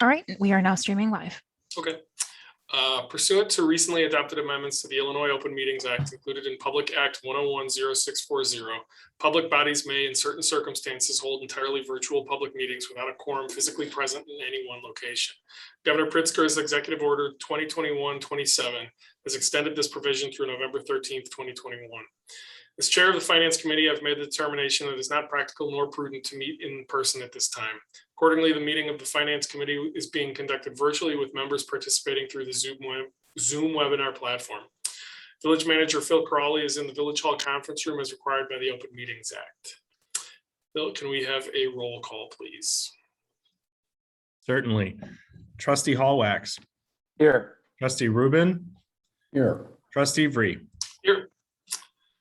All right, we are now streaming live. Okay. Pursuant to recently adopted amendments to the Illinois Open Meetings Act included in Public Act 1010640, public bodies may in certain circumstances hold entirely virtual public meetings without a quorum physically present in any one location. Governor Pritzker's Executive Order 2021-27 has extended this provision through November 13th, 2021. As chair of the Finance Committee, I've made the determination that it is not practical nor prudent to meet in person at this time. Accordingly, the meeting of the Finance Committee is being conducted virtually with members participating through the Zoom webinar platform. Village Manager Phil Crawley is in the Village Hall conference room as required by the Open Meetings Act. Phil, can we have a roll call, please? Certainly. Trustee Hallwax. Here. Trustee Rubin. Here. Trustee Vree. Here.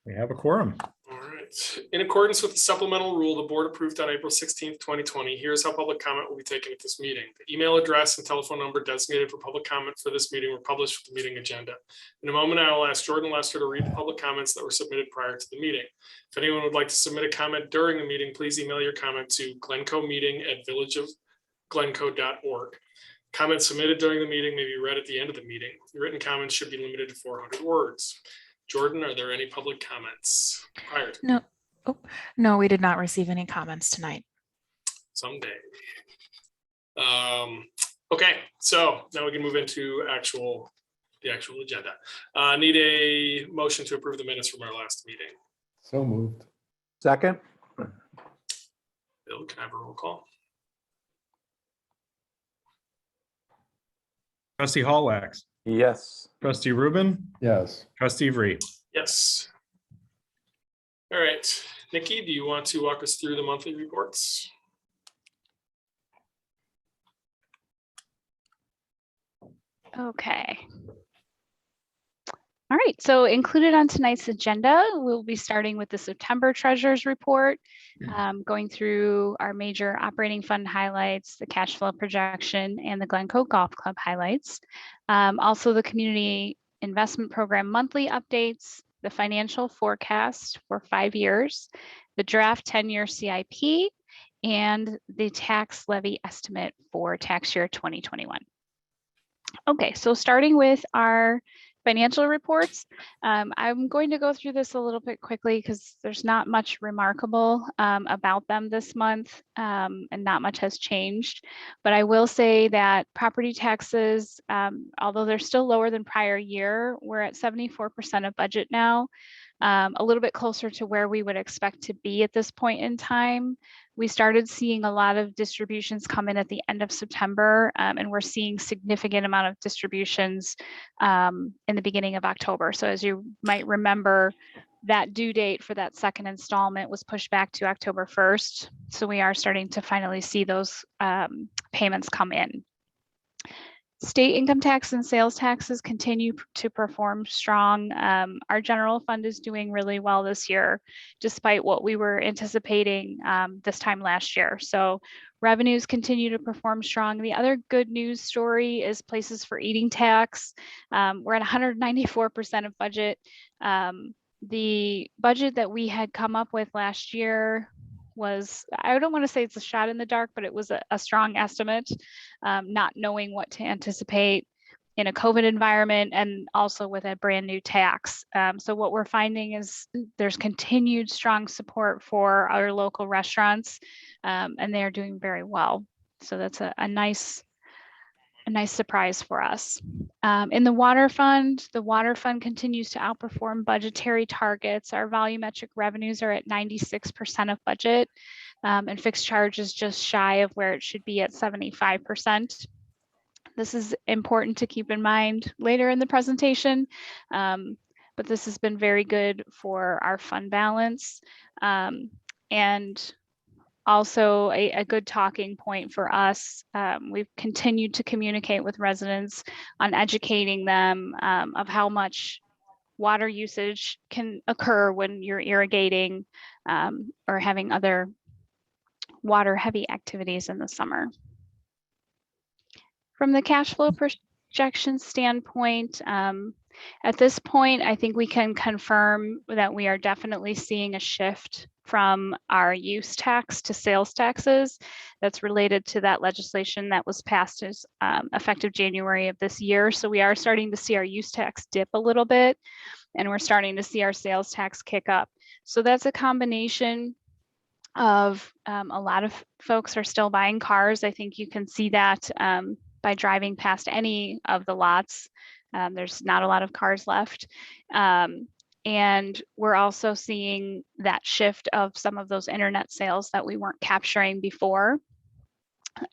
We have a quorum. All right. In accordance with the supplemental rule the board approved on April 16th, 2020, here's how public comment will be taken at this meeting. The email address and telephone number designated for public comment for this meeting were published with the meeting agenda. In a moment, I will ask Jordan Lester to read the public comments that were submitted prior to the meeting. If anyone would like to submit a comment during the meeting, please email your comment to glencoemeeting@villageofglencoe.org. Comments submitted during the meeting may be read at the end of the meeting. The written comments should be limited to 400 words. Jordan, are there any public comments prior to? No. Oh, no, we did not receive any comments tonight. Someday. Okay, so now we can move into the actual agenda. Need a motion to approve the minutes from our last meeting. So moved. Second. Bill, can I have a roll call? Trustee Hallwax. Yes. Trustee Rubin. Yes. Trustee Vree. Yes. All right, Nikki, do you want to walk us through the monthly reports? Okay. All right, so included on tonight's agenda, we'll be starting with the September Treasurer's Report, going through our major operating fund highlights, the cash flow projection, and the Glencoe Golf Club highlights. Also the Community Investment Program monthly updates, the financial forecast for 5 years, the draft 10-year CIP, and the tax levy estimate for tax year 2021. Okay, so starting with our financial reports, I'm going to go through this a little bit quickly because there's not much remarkable about them this month, and not much has changed. But I will say that property taxes, although they're still lower than prior year, we're at 74% of budget now, a little bit closer to where we would expect to be at this point in time. We started seeing a lot of distributions come in at the end of September, and we're seeing significant amount of distributions in the beginning of October. So as you might remember, that due date for that second installment was pushed back to October 1st. So we are starting to finally see those payments come in. State income tax and sales taxes continue to perform strong. Our general fund is doing really well this year, despite what we were anticipating this time last year. So revenues continue to perform strong. The other good news story is places for eating tax. We're at 194% of budget. The budget that we had come up with last year was, I don't want to say it's a shot in the dark, but it was a strong estimate, not knowing what to anticipate in a COVID environment and also with a brand new tax. So what we're finding is there's continued strong support for our local restaurants, and they're doing very well. So that's a nice surprise for us. In the water fund continues to outperform budgetary targets. Our volumetric revenues are at 96% of budget, and fixed charges just shy of where it should be at 75%. This is important to keep in mind later in the presentation, but this has been very good for our fund balance. And also a good talking point for us. We've continued to communicate with residents on educating them of how much water usage can occur when you're irrigating or having other water heavy activities in the summer. From the cash flow projection standpoint, at this point, I think we can confirm that we are definitely seeing a shift from our use tax to sales taxes. That's related to that legislation that was passed as effective January of this year. So we are starting to see our use tax dip a little bit, and we're starting to see our sales tax kick up. So that's a combination of a lot of folks are still buying cars. I think you can see that by driving past any of the lots. There's not a lot of cars left. And we're also seeing that shift of some of those internet sales that we weren't capturing before.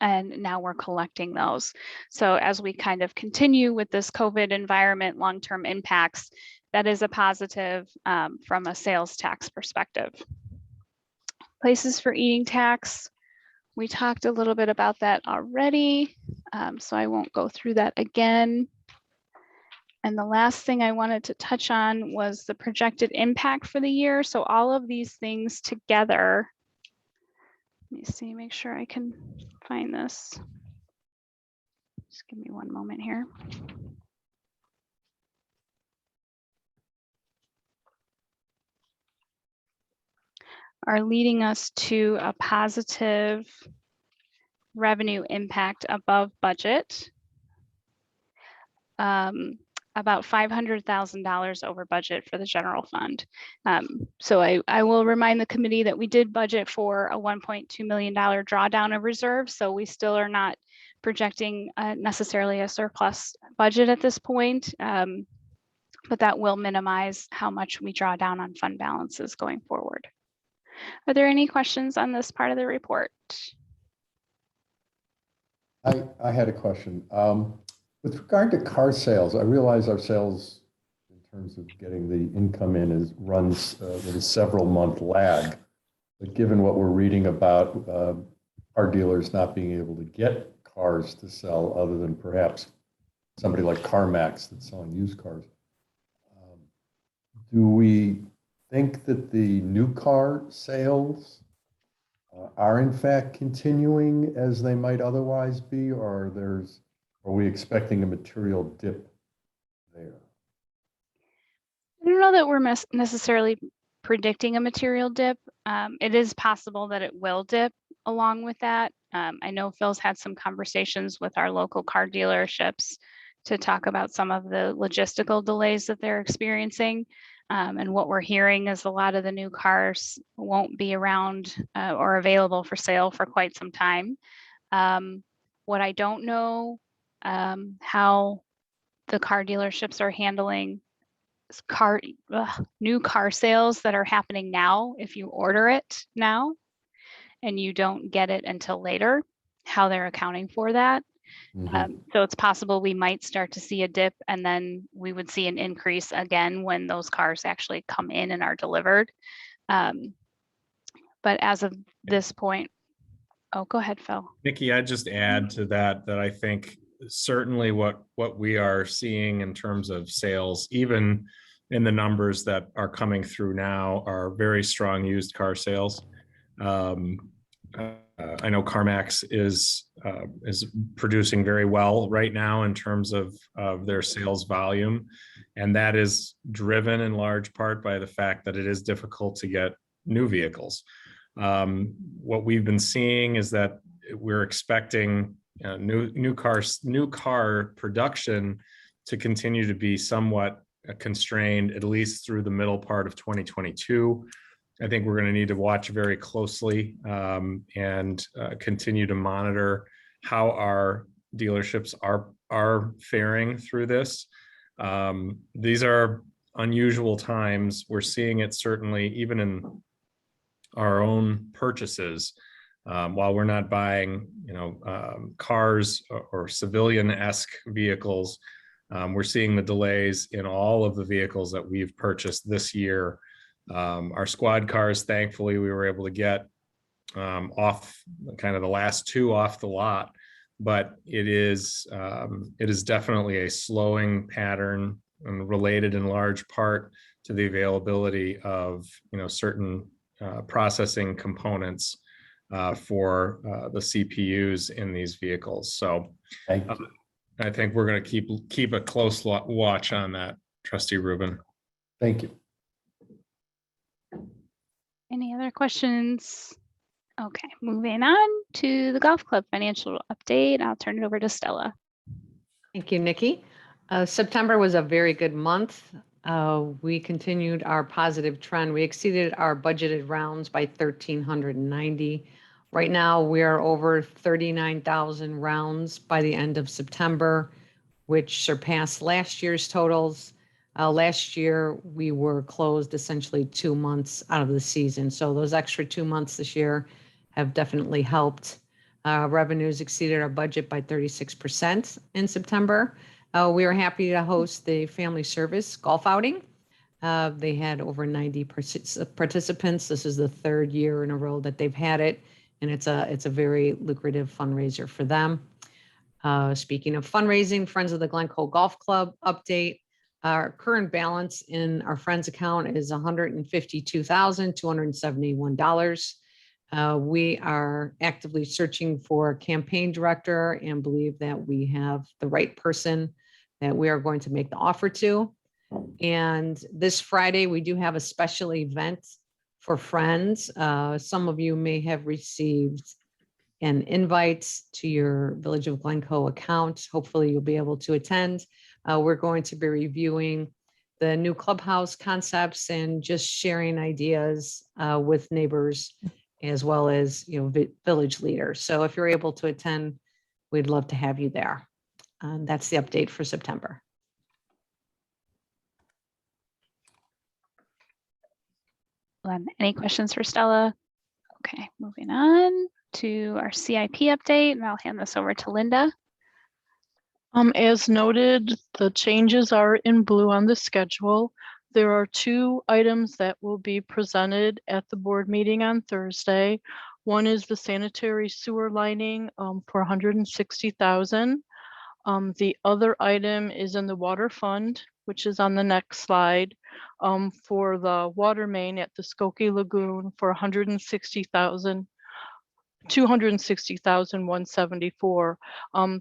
And now we're collecting those. So as we kind of continue with this COVID environment, long-term impacts, that is a positive from a sales tax perspective. Places for eating tax, we talked a little bit about that already, so I won't go through that again. And the last thing I wanted to touch on was the projected impact for the year. So all of these things together, let me see, make sure I can find this. Just give me one moment here. Are leading us to a positive revenue impact above budget, about $500,000 over budget for the general fund. So I will remind the committee that we did budget for a $1.2 million drawdown of reserves, so we still are not projecting necessarily a surplus budget at this point, but that will minimize how much we draw down on fund balances going forward. Are there any questions on this part of the report? I had a question. With regard to car sales, I realize our sales in terms of getting the income in runs with a several month lag. But given what we're reading about car dealers not being able to get cars to sell other than perhaps somebody like CarMax that's selling used cars, do we think that the new car sales are in fact continuing as they might otherwise be, or are we expecting a material dip there? I don't know that we're necessarily predicting a material dip. It is possible that it will dip along with that. I know Phil's had some conversations with our local car dealerships to talk about some of the logistical delays that they're experiencing. And what we're hearing is a lot of the new cars won't be around or available for sale for quite some time. What I don't know how the car dealerships are handling new car sales that are happening now. If you order it now and you don't get it until later, how they're accounting for that. So it's possible we might start to see a dip, and then we would see an increase again when those cars actually come in and are delivered. But as of this point, oh, go ahead, Phil. Nikki, I'd just add to that I think certainly what we are seeing in terms of sales, even in the numbers that are coming through now, are very strong used car sales. I know CarMax is producing very well right now in terms of their sales volume, and that is driven in large part by the fact that it is difficult to get new vehicles. What we've been seeing is that we're expecting new car production to continue to be somewhat constrained, at least through the middle part of 2022. I think we're going to need to watch very closely and continue to monitor how our dealerships are faring through this. These are unusual times. We're seeing it certainly even in our own purchases. While we're not buying, cars or civilian-esque vehicles, we're seeing the delays in all of the vehicles that we've purchased this year. Our squad cars, thankfully, we were able to get off kind of the last two off the lot, but it is definitely a slowing pattern and related in large part to the availability of certain processing components for the CPUs in these vehicles. So I think we're going to keep a close watch on that, Trustee Rubin. Thank you. Any other questions? Okay, moving on to the golf club financial update. I'll turn it over to Stella. Thank you, Nikki. September was a very good month. We continued our positive trend. We exceeded our budgeted rounds by 1,390. Right now, we are over 39,000 rounds by the end of September, which surpassed last year's totals. Last year, we were closed essentially 2 months out of the season. So those extra 2 months this year have definitely helped. Revenues exceeded our budget by 36% in September. We were happy to host the family service golf outing. They had over 90 participants. This is the 3rd year in a row that they've had it, and it's a very lucrative fundraiser for them. Speaking of fundraising, Friends of the Glencoe Golf Club update. Our current balance in our Friends account is $152,271. We are actively searching for a campaign director and believe that we have the right person that we are going to make the offer to. And this Friday, we do have a special event for Friends. Some of you may have received an invite to your Village of Glencoe account. Hopefully you'll be able to attend. We're going to be reviewing the new clubhouse concepts and just sharing ideas with neighbors as well as village leaders. So if you're able to attend, we'd love to have you there. That's the update for September. Any questions for Stella? Okay, moving on to our CIP update, and I'll hand this over to Linda. As noted, the changes are in blue on the schedule. There are 2 items that will be presented at the board meeting on Thursday. One is the sanitary sewer lining for $160,000. The other item is in the water fund, which is on the next slide, for the water main at the Skokie Lagoon for $260,174.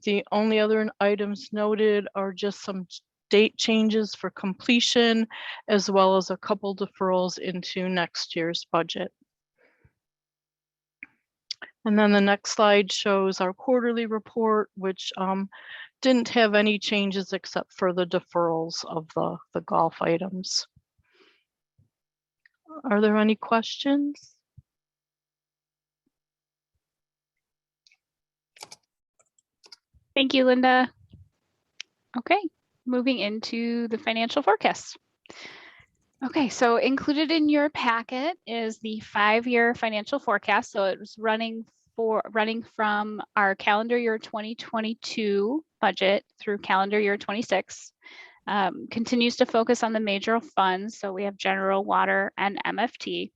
The only other items noted are just some date changes for completion, as well as a couple deferrals into next year's budget. And then the next slide shows our quarterly report, which didn't have any changes except for the deferrals of the golf items. Are there any questions? Thank you, Linda. Okay, moving into the financial forecast. Okay, so included in your packet is the 5-year financial forecast. So it was running from our calendar year 2022 budget through calendar year 26. Continues to focus on the major funds. So we have general, water, and MFT.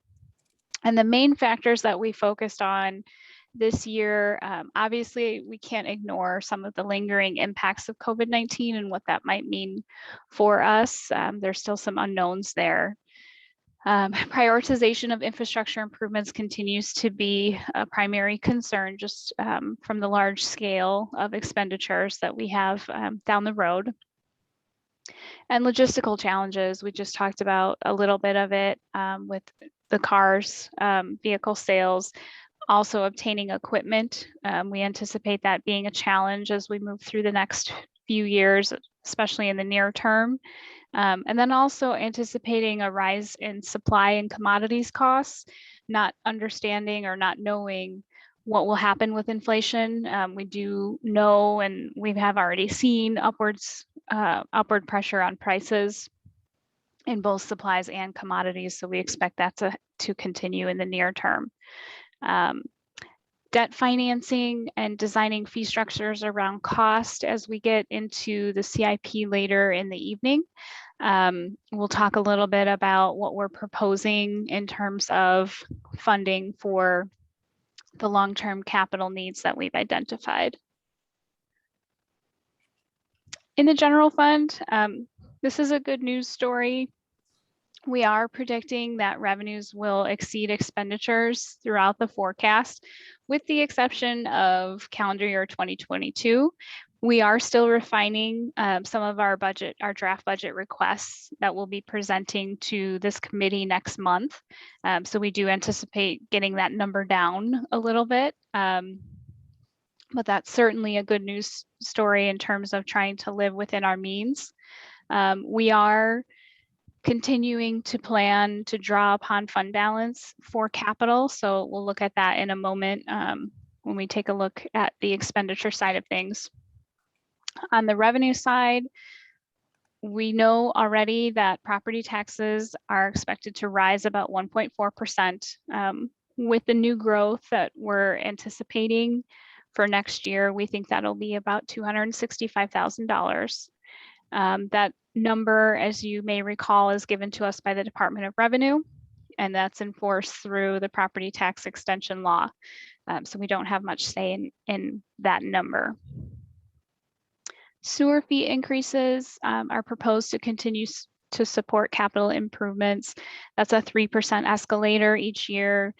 And the main factors that we focused on this year, obviously, we can't ignore some of the lingering impacts of COVID-19 and what that might mean for us. There's still some unknowns there. Prioritization of infrastructure improvements continues to be a primary concern, just from the large scale of expenditures that we have down the road. And logistical challenges, we just talked about a little bit of it with the cars, vehicle sales. Also obtaining equipment, we anticipate that being a challenge as we move through the next few years, especially in the near term. And then also anticipating a rise in supply and commodities costs, not understanding or not knowing what will happen with inflation. We do know, and we have already seen upward pressure on prices in both supplies and commodities. So we expect that to continue in the near term. Debt financing and designing fee structures around cost as we get into the CIP later in the evening. We'll talk a little bit about what we're proposing in terms of funding for the long-term capital needs that we've identified. In the general fund, this is a good news story. We are predicting that revenues will exceed expenditures throughout the forecast, with the exception of calendar year 2022, We are still refining some of our draft budget requests that we'll be presenting to this committee next month. So we do anticipate getting that number down a little bit. But that's certainly a good news story in terms of trying to live within our means. We are continuing to plan to draw upon fund balance for capital. So we'll look at that in a moment when we take a look at the expenditure side of things. On the revenue side, we know already that property taxes are expected to rise about 1.4%. With the new growth that we're anticipating for next year, we think that'll be about $265,000. That number, as you may recall, is given to us by the Department of Revenue, and that's enforced through the property tax extension law. So we don't have much say in that number. Sewer fee increases are proposed to continue to support capital improvements. That's a 3% escalator each year.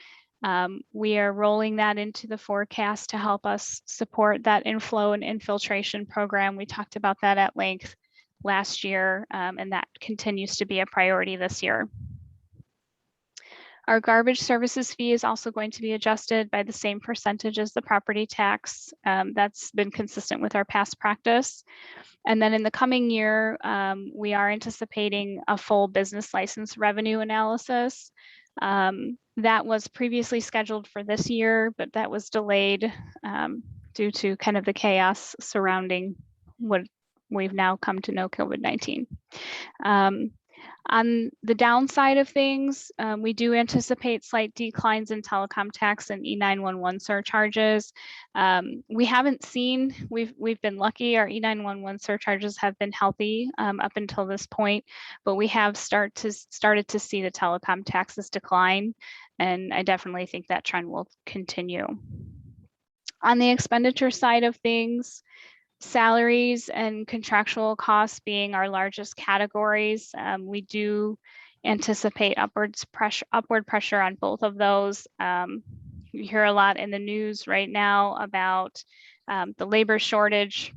We are rolling that into the forecast to help us support that inflow and infiltration program. We talked about that at length last year, and that continues to be a priority this year. Our garbage services fee is also going to be adjusted by the same percentage as the property tax. That's been consistent with our past practice. And then in the coming year, we are anticipating a full business license revenue analysis. That was previously scheduled for this year, but that was delayed due to kind of the chaos surrounding what we've now come to know, COVID-19. On the downside of things, we do anticipate slight declines in telecom tax and E911 surcharges. We haven't seen, we've been lucky, our E911 surcharges have been healthy up until this point, but we have started to see the telecom taxes decline, and I definitely think that trend will continue. On the expenditure side of things, salaries and contractual costs being our largest categories, we do anticipate upward pressure on both of those. You hear a lot in the news right now about the labor shortage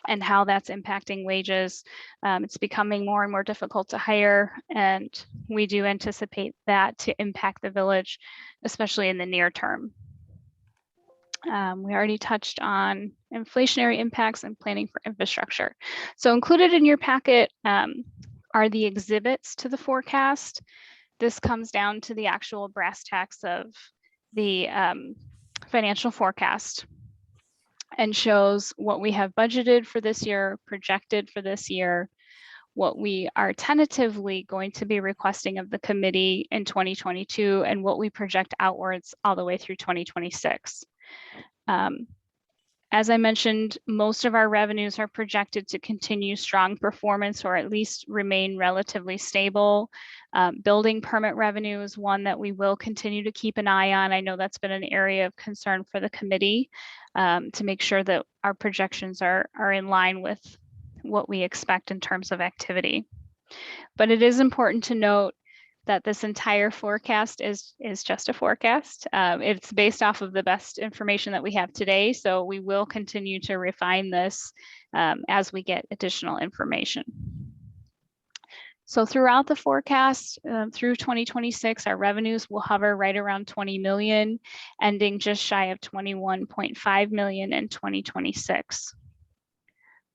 and how that's impacting wages. It's becoming more and more difficult to hire, and we do anticipate that to impact the village, especially in the near term. We already touched on inflationary impacts and planning for infrastructure. So included in your packet are the exhibits to the forecast. This comes down to the actual brass tacks of the financial forecast and shows what we have budgeted for this year, projected for this year, what we are tentatively going to be requesting of the committee in 2022, and what we project outwards all the way through 2026. As I mentioned, most of our revenues are projected to continue strong performance or at least remain relatively stable. Building permit revenue is one that we will continue to keep an eye on. I know that's been an area of concern for the committee to make sure that our projections are in line with what we expect in terms of activity. But it is important to note that this entire forecast is just a forecast. It's based off of the best information that we have today, so we will continue to refine this as we get additional information. So throughout the forecast, through 2026, our revenues will hover right around 20 million, ending just shy of 21.5 million in 2026.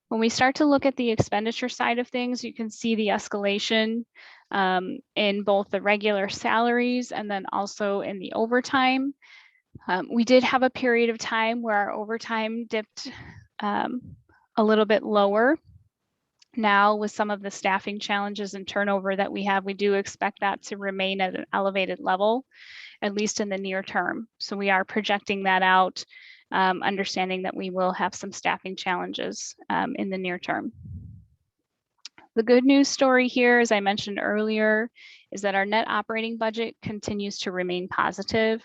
When we start to look at the expenditure side of things, you can see the escalation in both the regular salaries and then also in the overtime. We did have a period of time where our overtime dipped a little bit lower. Now, with some of the staffing challenges and turnover that we have, we do expect that to remain at an elevated level, at least in the near term. So we are projecting that out, understanding that we will have some staffing challenges in the near term. The good news story here, as I mentioned earlier, is that our net operating budget continues to remain positive.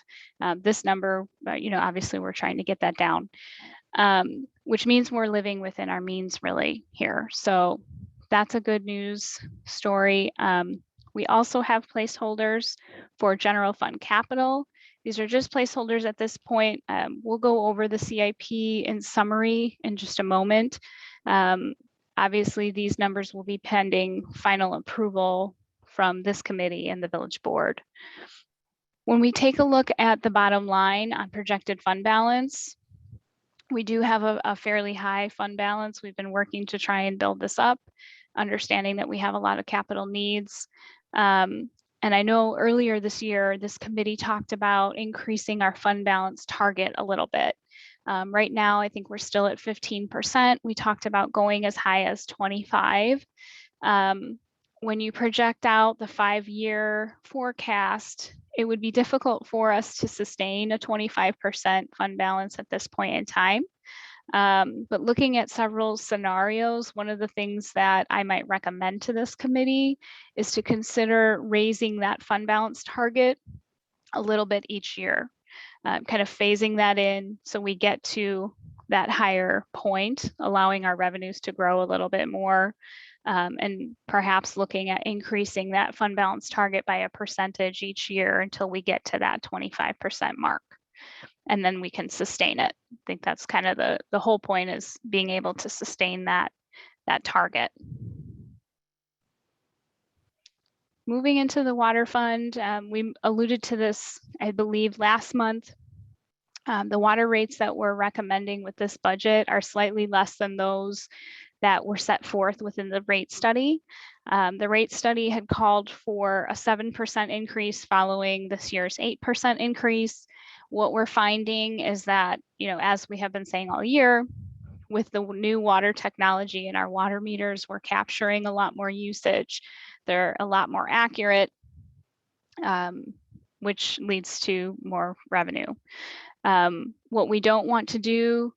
This number, obviously we're trying to get that down, which means we're living within our means really here. So that's a good news story. We also have placeholders for general fund capital. These are just placeholders at this point. We'll go over the CIP in summary in just a moment. Obviously, these numbers will be pending final approval from this committee and the village board. When we take a look at the bottom line on projected fund balance, we do have a fairly high fund balance. We've been working to try and build this up, understanding that we have a lot of capital needs. And I know earlier this year, this committee talked about increasing our fund balance target a little bit. Right now, I think we're still at 15%. We talked about going as high as 25. When you project out the 5-year forecast, it would be difficult for us to sustain a 25% fund balance at this point in time. But looking at several scenarios, one of the things that I might recommend to this committee is to consider raising that fund balance target a little bit each year, kind of phasing that in so we get to that higher point, allowing our revenues to grow a little bit more, and perhaps looking at increasing that fund balance target by a percentage each year until we get to that 25% mark. And then we can sustain it. I think that's kind of the whole point, is being able to sustain that target. Moving into the water fund, we alluded to this, I believe, last month. The water rates that we're recommending with this budget are slightly less than those that were set forth within the rate study. The rate study had called for a 7% increase following this year's 8% increase. What we're finding is that, as we have been saying all year, with the new water technology in our water meters, we're capturing a lot more usage. They're a lot more accurate, which leads to more revenue. What we don't want to do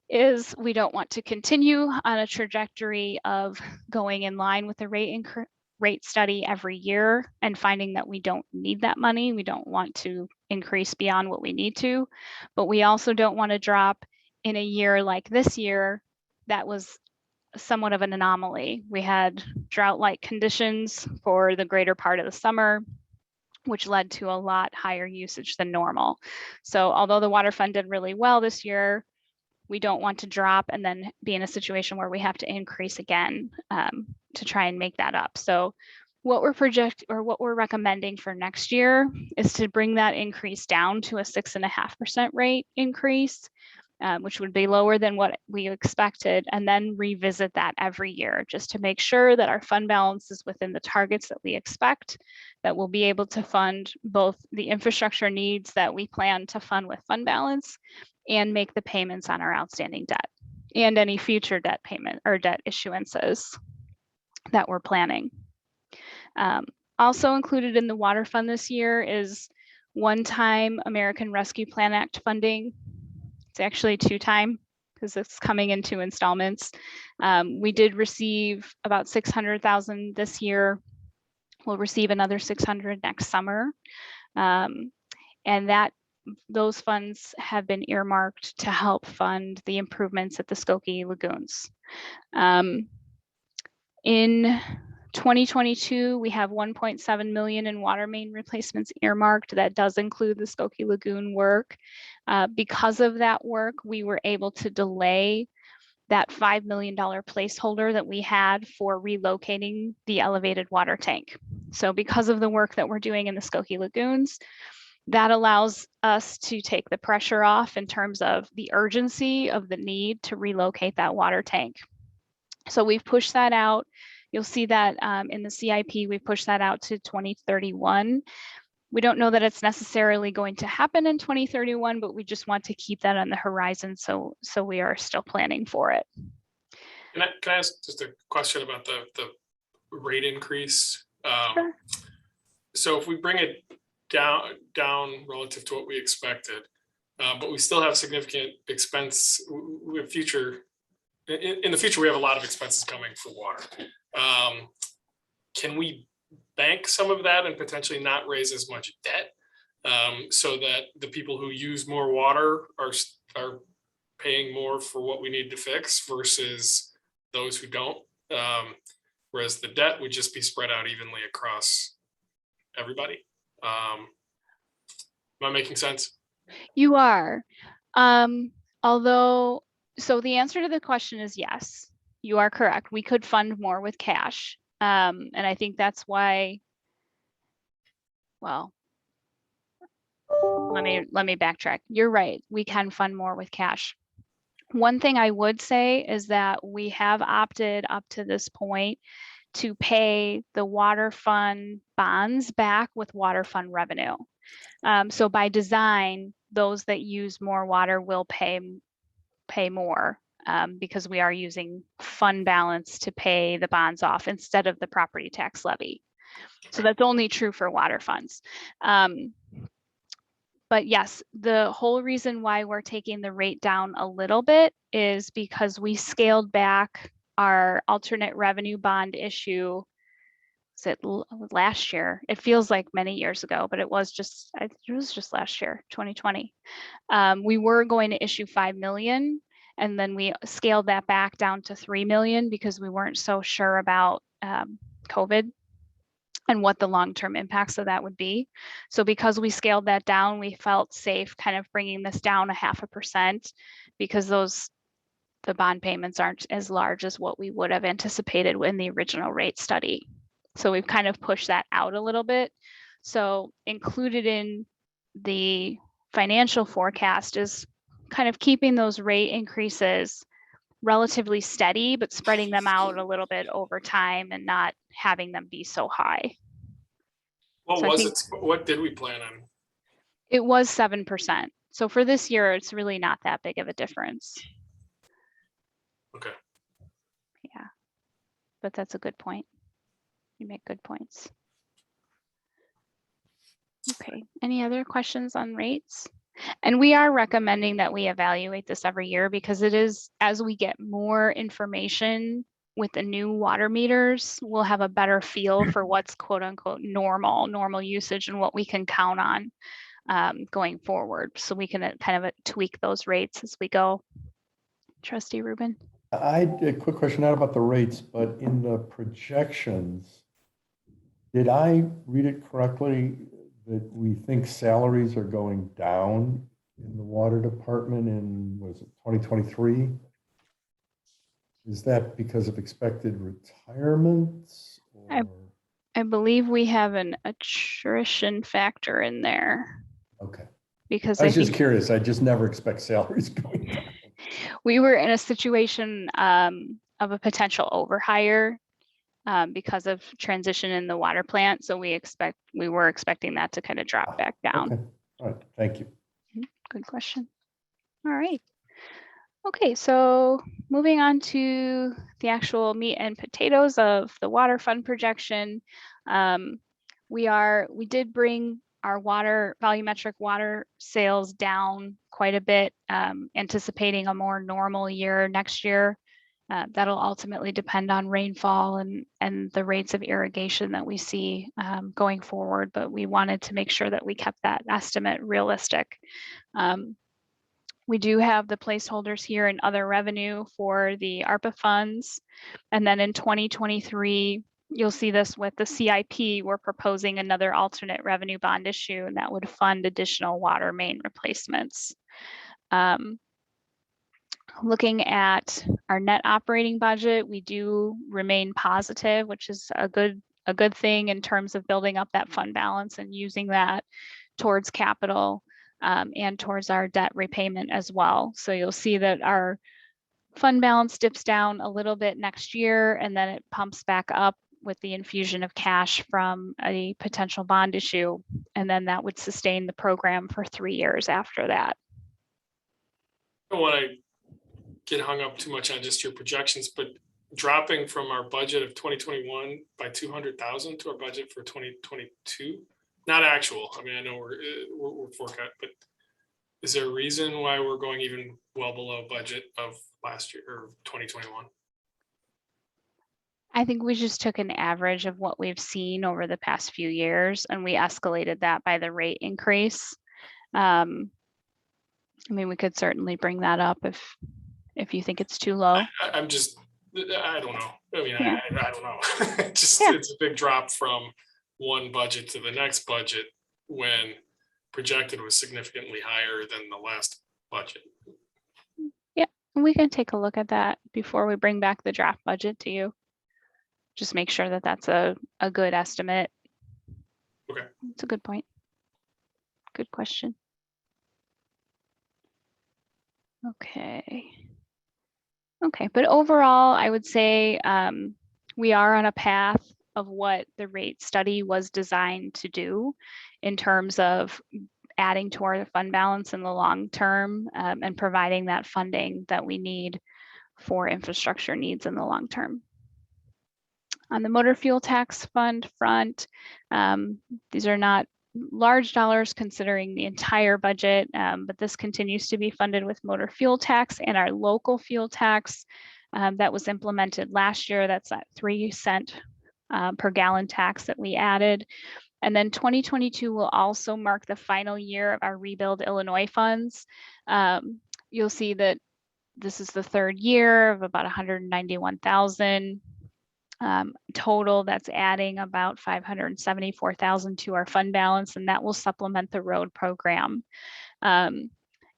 is we don't want to continue on a trajectory of going in line with the rate study every year and finding that we don't need that money. We don't want to increase beyond what we need to, but we also don't want to drop in a year like this year that was somewhat of an anomaly. We had drought-like conditions for the greater part of the summer, which led to a lot higher usage than normal. So although the water fund did really well this year, we don't want to drop and then be in a situation where we have to increase again to try and make that up. So what we're recommending for next year is to bring that increase down to a 6.5% rate increase, which would be lower than what we expected, and then revisit that every year just to make sure that our fund balance is within the targets that we expect, that we'll be able to fund both the infrastructure needs that we plan to fund with fund balance and make the payments on our outstanding debt and any future debt payment or debt issuances that we're planning. Also included in the water fund this year is one-time American Rescue Plan Act funding. It's actually 2-time because it's coming in 2 installments. We did receive about $600,000 this year. We'll receive another $600,000 next summer. And those funds have been earmarked to help fund the improvements at the Skokie lagoons. In 2022, we have $1.7 million in water main replacements earmarked. That does include the Skokie lagoon work. Because of that work, we were able to delay that $5 million placeholder that we had for relocating the elevated water tank. So because of the work that we're doing in the Skokie lagoons, that allows us to take the pressure off in terms of the urgency of the need to relocate that water tank. So we've pushed that out. You'll see that in the CIP, we've pushed that out to 2031. We don't know that it's necessarily going to happen in 2031, but we just want to keep that on the horizon. So we are still planning for it. Can I ask just a question about the rate increase? Sure. So if we bring it down relative to what we expected, but we still have significant expense. We have in the future, we have a lot of expenses coming for water. Can we bank some of that and potentially not raise as much debt so that the people who use more water are paying more for what we need to fix versus those who don't? Whereas the debt would just be spread out evenly across everybody. Am I making sense? You are. Although, so the answer to the question is yes, you are correct. We could fund more with cash. And I think that's why, well, let me backtrack. You're right. We can fund more with cash. One thing I would say is that we have opted up to this point to pay the water fund bonds back with water fund revenue. So by design, those that use more water will pay more because we are using fund balance to pay the bonds off instead of the property tax levy. So that's only true for water funds. But yes, the whole reason why we're taking the rate down a little bit is because we scaled back our alternate revenue bond issue. Was it last year? It feels like many years ago, but it was just last year, 2020. We were going to issue 5 million, and then we scaled that back down to 3 million because we weren't so sure about COVID and what the long-term impacts of that would be. So because we scaled that down, we felt safe kind of bringing this down 0.5% because the bond payments aren't as large as what we would have anticipated in the original rate study. So we've kind of pushed that out a little bit. So included in the financial forecast is kind of keeping those rate increases relatively steady, but spreading them out a little bit over time and not having them be so high. What So I was think it? What did we plan on? it was 7%. So for this year, it's really not that big of a difference. Okay. Yeah, but that's a good point. You make good points. Okay, any other questions on rates? And we are recommending that we evaluate this every year because it is, as we get more information with the new water meters, we'll have a better feel for what's quote unquote normal usage and what we can count on going forward. So we can kind of tweak those rates as we go. Trustee Rubin. I a quick question, not about the rates, but in the projections, did I read it correctly that we think salaries are going down in the water department in, was it 2023? Is that because of expected retirements? Or? I believe we have an attrition factor in there. Okay. Because I was just curious. I just never expect salaries going down. We were in a situation of a potential overhire because of transition in the water plant. So we were expecting that to kind of drop back down. Okay. All right. Thank you. Good question. All right. Okay, so moving on to the actual meat and potatoes of the water fund projection. We did bring our volumetric water sales down quite a bit, anticipating a more normal year next year. That'll ultimately depend on rainfall and the rates of irrigation that we see going forward, but we wanted to make sure that we kept that estimate realistic. We do have the placeholders here in other revenue for the ARPA funds. And then in 2023, you'll see this with the CIP, we're proposing another alternate revenue bond issue, and that would fund additional water main replacements. Looking at our net operating budget, we do remain positive, which is a good thing in terms of building up that fund balance and using that towards capital and towards our debt repayment as well. So you'll see that our fund balance dips down a little bit next year, and then it pumps back up with the infusion of cash from a potential bond issue. And then that would sustain the program for 3 years after that. I don't want to get hung up too much on just your projections, but dropping from our budget of 2021 by 200,000 to our budget for 2022, not actual. I mean, I know we're forecast, but is there a reason why we're going even well below budget of last year or 2021? I think we just took an average of what we've seen over the past few years, and we escalated that by the rate increase. I mean, we could certainly bring that up if you think it's too low. I don't know. I mean, Yeah. I don't know. It's a big drop from one budget to the next budget when projected was significantly higher than the last budget. We can take a look at that before we bring back the draft budget to you. Just make sure that that's a good estimate. Okay. It's a good point. Good question. Okay. Okay, but overall, I would say we are on a path of what the rate study was designed to do in terms of adding to our fund balance in the long term and providing that funding that we need for infrastructure needs in the long term. On the motor fuel tax fund front, these are not large dollars considering the entire budget, but this continues to be funded with motor fuel tax and our local fuel tax that was implemented last year. That's that 3-cent per gallon tax that we added. And then 2022 will also mark the final year of our Rebuild Illinois funds. You'll see that this is the third year of about 191,000 total. That's adding about 574,000 to our fund balance, and that will supplement the road program.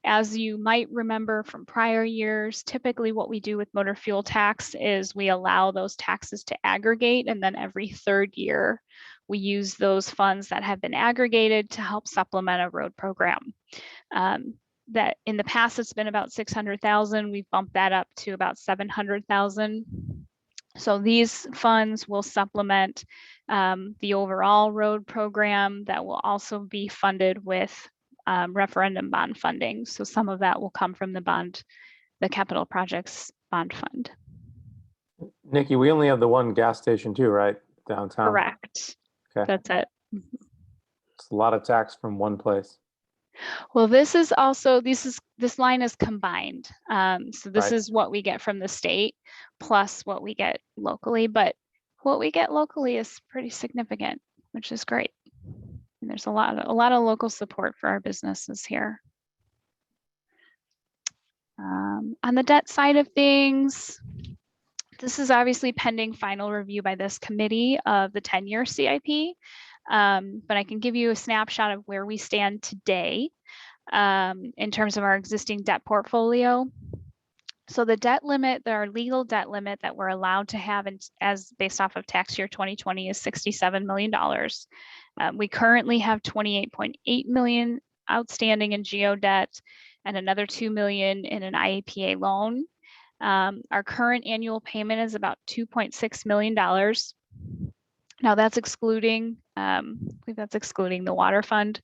As you might remember from prior years, typically what we do with motor fuel tax is we allow those taxes to aggregate, and then every third year we use those funds that have been aggregated to help supplement a road program. That in the past it's been about 600,000. We've bumped that up to about 700,000. So these funds will supplement the overall road program that will also be funded with referendum bond funding. So some of that will come from the capital projects bond fund. Nikki, we only have the one gas station too, right? Downtown. Correct. Okay. That's it. It's a lot of tax from one place. Well, this is also, this line is combined. So this Right. is what we get from the state plus what we get locally, but what we get locally is pretty significant, which is great. And there's a lot of local support for our businesses here. On the debt side of things, this is obviously pending final review by this committee of the 10-year CIP. But I can give you a snapshot of where we stand today in terms of our existing debt portfolio. So the debt limit, our legal debt limit that we're allowed to have as based off of tax year 2020 is $67 million. We currently have 28.8 million outstanding in GO debt and another 2 million in an IAPA loan. Our current annual payment is about $2.6 million. Now that's excluding, I believe that's excluding the water fund.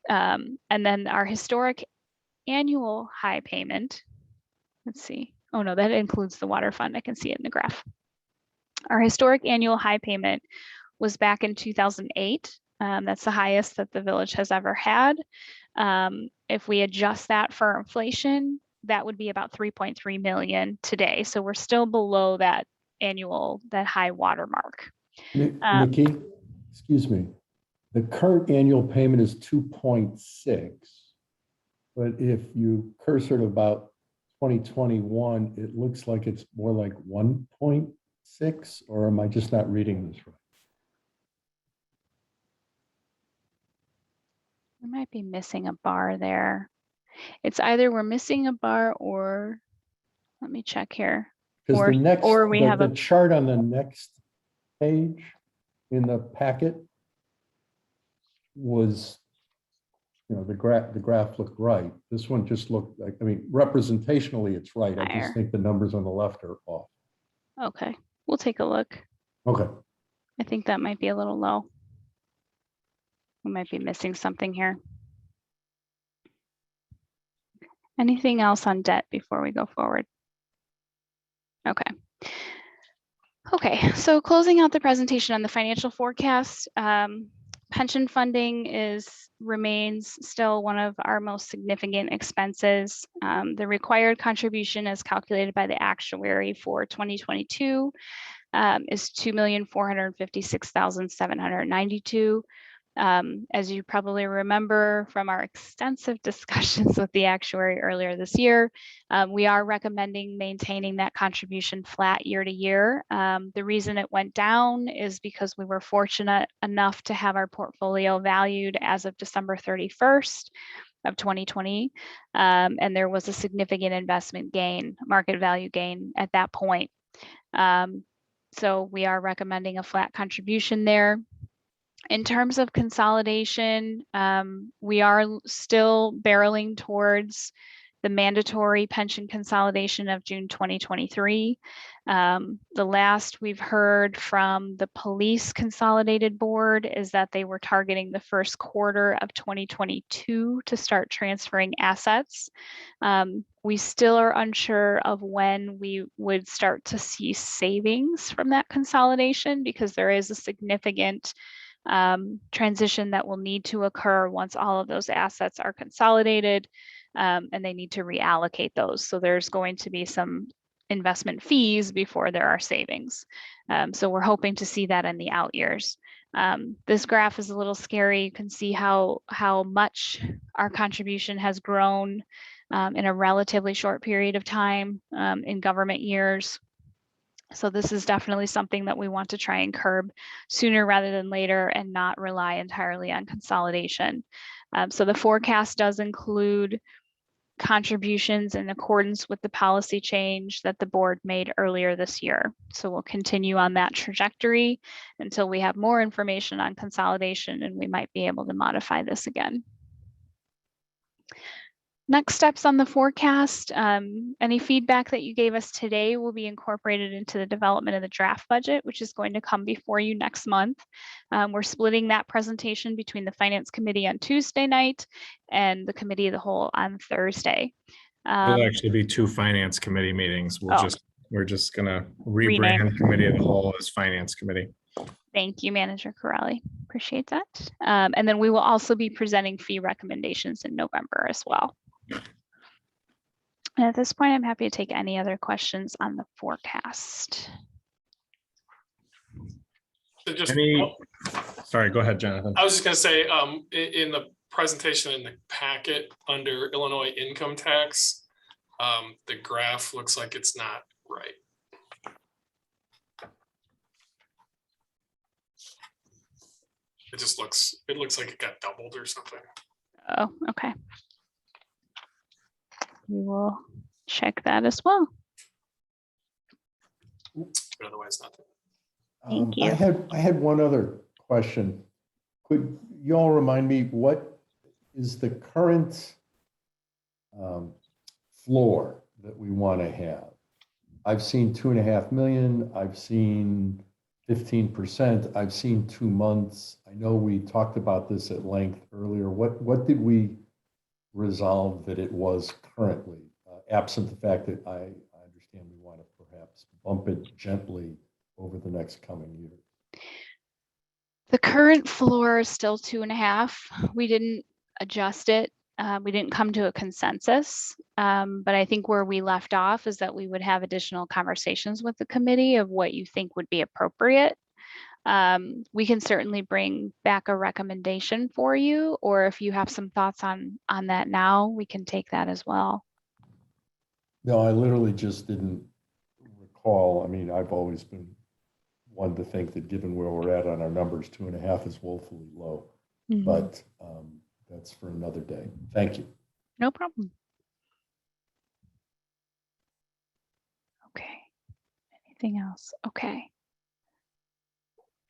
And then our historic annual high payment, let's see. Oh no, that includes the water fund. I can see it in the graph. Our historic annual high payment was back in 2008. That's the highest that the village has ever had. If we adjust that for inflation, that would be about 3.3 million today. So we're still below that high water mark. Nikki, excuse me. The current annual payment is 2.6, but if you cursor to about 2021, it looks like it's more like 1.6, or am I just not reading this right? We might be missing a bar there. It's either we're missing a bar or, let me check here. Because the next, or we have the a chart on the next page in the packet was, you know, the graph looked right. This one just looked like, I mean, representationally, it's right. I Higher. just think the numbers on the left are off. Okay, we'll take a look. Okay. I think that might be a little low. We might be missing something here. Anything else on debt before we go forward? Okay. Okay, so closing out the presentation on the financial forecast, pension funding remains still one of our most significant expenses. The required contribution as calculated by the actuary for 2022 is $2,456,792. As you probably remember from our extensive discussions with the actuary earlier this year, we are recommending maintaining that contribution flat year to year. The reason it went down is because we were fortunate enough to have our portfolio valued as of December 31st of 2020. And there was a significant investment gain, market value gain at that point. So we are recommending a flat contribution there. In terms of consolidation, we are still barreling towards the mandatory pension consolidation of June 2023. The last we've heard from the police consolidated board is that they were targeting the first quarter of 2022 to start transferring assets. We still are unsure of when we would start to see savings from that consolidation, because there is a significant transition that will need to occur once all of those assets are consolidated, and they need to reallocate those. So there's going to be some investment fees before there are savings. So we're hoping to see that in the out years. This graph is a little scary. You can see how much our contribution has grown in a relatively short period of time in government years. So this is definitely something that we want to try and curb sooner rather than later and not rely entirely on consolidation. So the forecast does include contributions in accordance with the policy change that the board made earlier this year. So we'll continue on that trajectory until we have more information on consolidation, and we might be able to modify this again. Next steps on the forecast, any feedback that you gave us today will be incorporated into the development of the draft budget, which is going to come before you next month. We're splitting that presentation between the Finance Committee on Tuesday night and the Committee of the Whole on Thursday. There'll actually be 2 finance committee meetings. We're just gonna Rename. rebrand Committee of the Whole as Finance Committee. Thank you, Manager Corrali. Appreciate that. And then we will also be presenting fee recommendations in November as well. And at this point, I'm happy to take any other questions on the forecast. So just, Sorry, go ahead, Jonathan. I was just gonna say, in the presentation in the packet under Illinois income tax, the graph looks like it's not right. It looks like it got doubled or something. Oh, okay. We will check that as well. But otherwise nothing. Thank you. I had one other question. Could you all remind me, what is the current floor that we want to have? I've seen 2.5 million. I've seen 15%. I've seen 2 months. I know we talked about this at length earlier. What did we resolve that it was currently, absent the fact that I understand we want to perhaps bump it gently over the next coming year? The current floor is still 2.5. We didn't adjust it. We didn't come to a consensus, but I think where we left off is that we would have additional conversations with the committee of what you think would be appropriate. We can certainly bring back a recommendation for you, or if you have some thoughts on that now, we can take that as well. No, I literally just didn't recall. I mean, I've always been one to think that given where we're at on our numbers, 2.5 is woefully low, but that's for another day. Thank you. No problem. Okay. Anything else? Okay.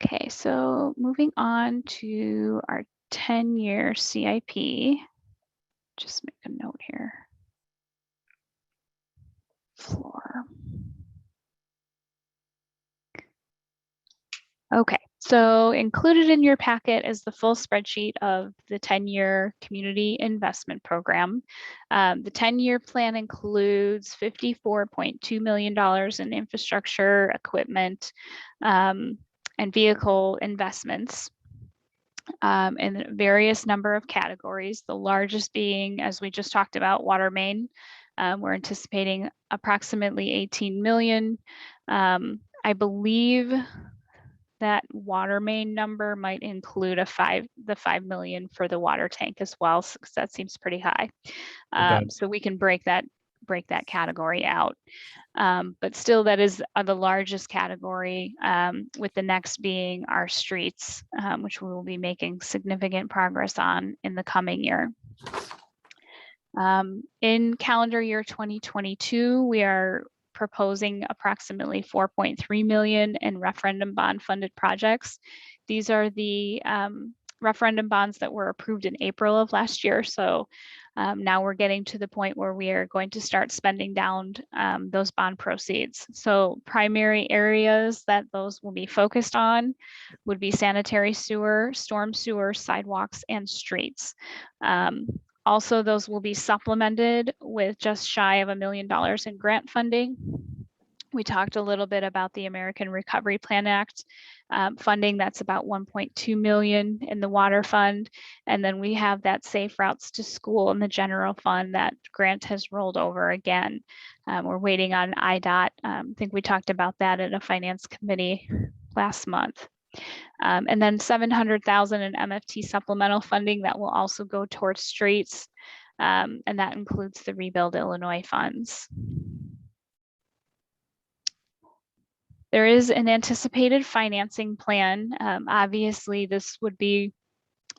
Okay, so moving on to our 10-year CIP. Just make a note here. Floor. Okay, so included in your packet is the full spreadsheet of the 10-year community investment program. The 10-year plan includes $54.2 million in infrastructure, equipment, and vehicle investments in various number of categories, the largest being, as we just talked about, water main. We're anticipating approximately 18 million. I believe that water main number might include the 5 million for the water tank as well, because that seems pretty high. So we can break that category out. But still, that is the largest category, with the next being our streets, which we will be making significant progress on in the coming year. In calendar year 2022, we are proposing approximately 4.3 million in referendum bond funded projects. These are the referendum bonds that were approved in April of last year. So now we're getting to the point where we are going to start spending down those bond proceeds. So primary areas that those will be focused on would be sanitary sewer, storm sewer, sidewalks, and streets. Also, those will be supplemented with just shy of $1 million in grant funding. We talked a little bit about the American Recovery Plan Act funding. That's about 1.2 million in the water fund. And then we have that Safe Routes to School in the general fund. That grant has rolled over again. We're waiting on IDOT. I think we talked about that at a finance committee last month. And then 700,000 in MFT supplemental funding that will also go towards streets. And that includes the Rebuild Illinois funds. There is an anticipated financing plan. Obviously, this would be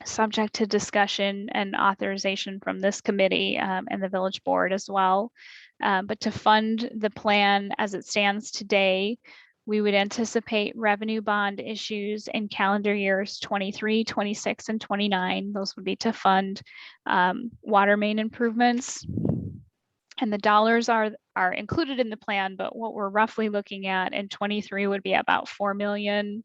subject to discussion and authorization from this committee and the village board as well. But to fund the plan as it stands today, we would anticipate revenue bond issues in calendar years 23, 26, and 29. Those would be to fund water main improvements. And the dollars are included in the plan, but what we're roughly looking at in 23 would be about 4 million,